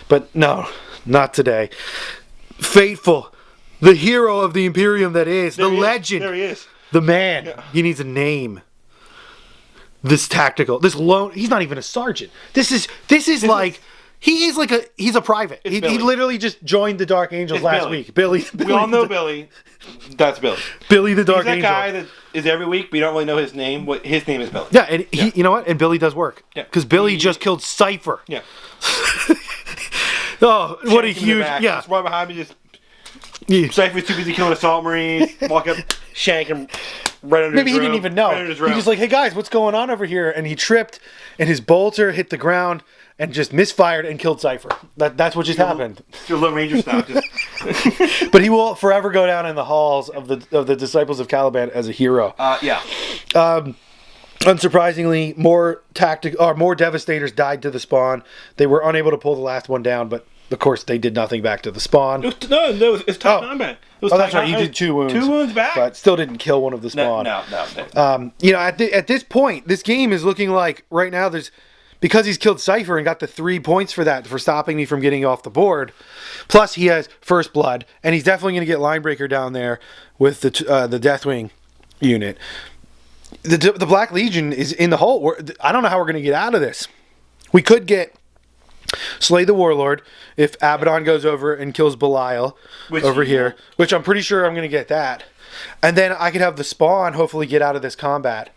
A: But no, not today. Fateful, the hero of the Imperium that is, the legend.
B: There he is.
A: The man. Yeah. He needs a name. This tactical, this lone, he's not even a sergeant. He's a private. He literally just joined the Dark Angels last week. Billy.
B: We all know Billy. That's Billy.
A: Billy the Dark Angel.
B: He's that guy that is every week. We don't really know his name. His name is Billy.
A: Yeah, and you know what? And Billy does work. Yeah. Because Billy just killed Cypher.
B: Yeah.
A: Oh, what a
B: Shank him in the
A: huge,
B: back.
A: yeah.
B: Just right behind me, just
A: Yeah.
B: Cypher's too busy killing assault marines. Walk up, shank him right under
A: Maybe
B: his
A: he
B: robe,
A: didn't even know.
B: Right under his
A: He
B: robe.
A: was like, hey guys, what's going on over here? And he tripped, and his bolter hit the ground and just misfired and killed Cypher. That's what just happened.
B: Your Lone Ranger style. Just,
A: But he will forever go down in the halls of the Disciples of Caliban as a hero.
B: yeah.
A: Unsurprisingly, more Devastators died to the spawn. They were unable to pull the last one down, but of course they did nothing back to the spawn.
B: It's top combat. It was
A: Oh, that's
B: top
A: right. He
B: combat.
A: did 2 wounds.
B: 2 wounds back.
A: But still didn't kill one of the spawn.
B: No.
A: At this point, this game is looking like right now because he's killed Cypher and got the 3 points for stopping me from getting off the board. Plus he has First Blood, and he's definitely going to get Linebreaker down there with the Deathwing unit. The Black Legion is in the hole. I don't know how we're going to get out of this. We could get Slay the Warlord if Abaddon goes over and kills Belial over here, which I'm pretty sure I'm going to get that. And then I could have the spawn hopefully get out of this combat,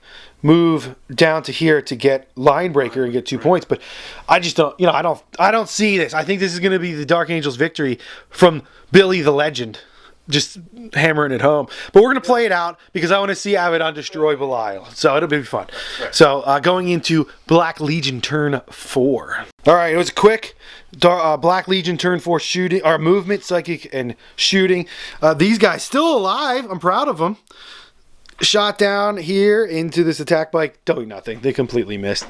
A: move down to here to get Linebreaker and get 2 points. But I just don't, I don't see this. I think this is going to be the Dark Angel's victory from Billy the Legend. Just hammering it home. But we're going to play it out because I want to see Abaddon destroy Belial. So it'll be fun. So going into Black Legion turn 4. All right, it was quick. Black Legion turn 4 shooting, or movement, psychic, and shooting. These guys still alive. I'm proud of them. Shot down here into this attack bike, doing nothing. They completely missed.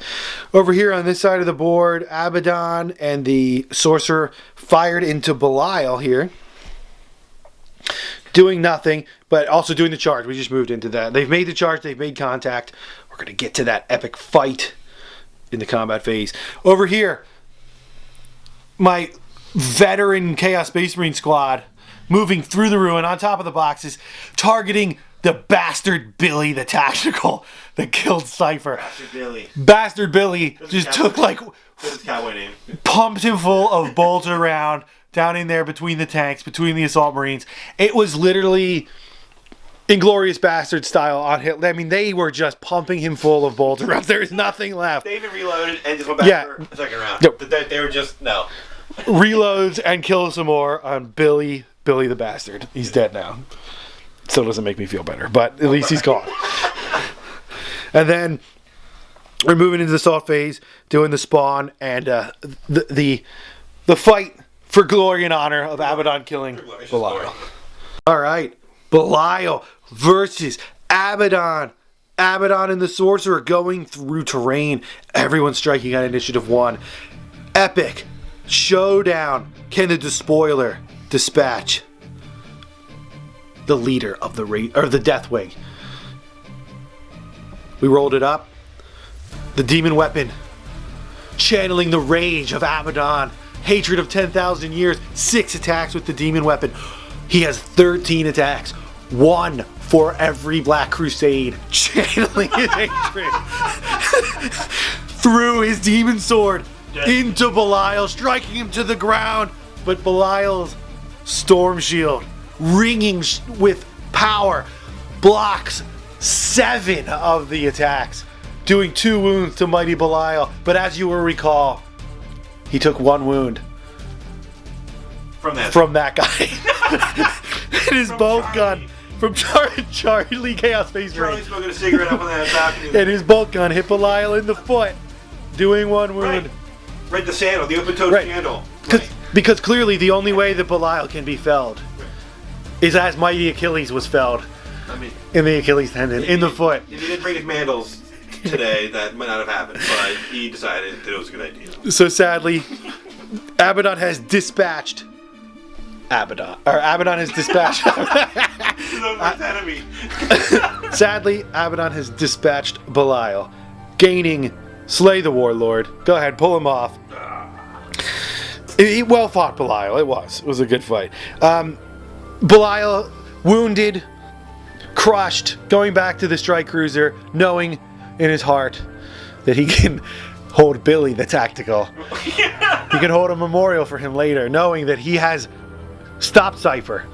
A: Over here on this side of the board, Abaddon and the Sorcerer fired into Belial here. Doing nothing, but also doing the charge. We just moved into that. They've made the charge. They've made contact. We're going to get to that epic fight in the combat phase. Over here, my veteran Chaos Space Marine squad moving through the ruin on top of the boxes, targeting the bastard Billy the Tactical that killed Cypher. Bastard Billy just took pumped him full of bolts around. Down in there between the tanks, between the assault marines. It was literally Inglorious Bastard style on hit. I mean, they were just pumping him full of bolter rounds. There is nothing left.
B: They even reloaded and just went back for a second round.
A: Yep.
B: They were just, no.
A: Reloads and kills some more on Billy the Bastard. He's dead now. Still doesn't make me feel better, but at least he's gone. And then we're moving into the assault phase, doing the spawn, and the fight for glory and honor of Abaddon killing Belial. All right, Belial versus Abaddon. Abaddon and the Sorcerer going through terrain. Everyone striking on initiative 1. Epic showdown. Can the Despoiler dispatch the leader of the Deathwing? We rolled it up. The demon weapon, channeling the rage of Abaddon. Hatred of 10,000 years. 6 attacks with the demon weapon. He has 13 attacks. 1 for every Black Crusade. Channeling his hatred through his demon sword into Belial, striking him to the ground. But Belial's storm shield, ringing with power, blocks 7 of the attacks, doing 2 wounds to mighty Belial. But as you will recall, he took 1 wound from that guy. And his bolt gun from Charlie Chaos Space Marine.
B: Charlie's smoking a cigarette up on that balcony.
A: And his bolt gun hit Belial in the foot, doing 1 wound.
B: Right, the sandal, the open-toed sandal.
A: Because clearly the only way that Belial can be felled is as mighty Achilles was felled in the Achilles tendon, in the foot.
B: If he didn't bring his mandals today, that might not have happened, but he decided that it was a good idea.
A: So sadly, Abaddon has dispatched Abaddon has dispatched
B: enemy.
A: Sadly, Abaddon has dispatched Belial, gaining Slay the Warlord. Go ahead, pull him off. Well fought, Belial. It was a good fight. Belial wounded, crushed, going back to the strike cruiser, knowing in his heart that he can hold Billy the Tactical. He can hold a memorial for him later, knowing that he has stopped Cypher,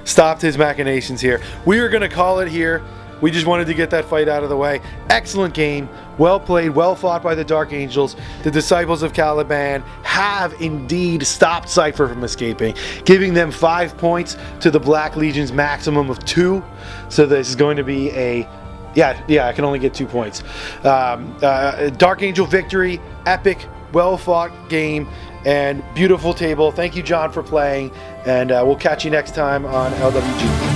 A: stopped his machinations here. We are going to call it here we just wanted to get that fight out of the way. Excellent game, well played, well fought by the Dark Angels. The Disciples of Caliban have indeed stopped Cypher from escaping, giving them 5 points to the Black Legion's maximum of 2. So this is going to be a I can only get 2 points. Dark Angel victory, epic, well fought game, and beautiful table. Thank you, John, for playing, and we'll catch you next time on LWG.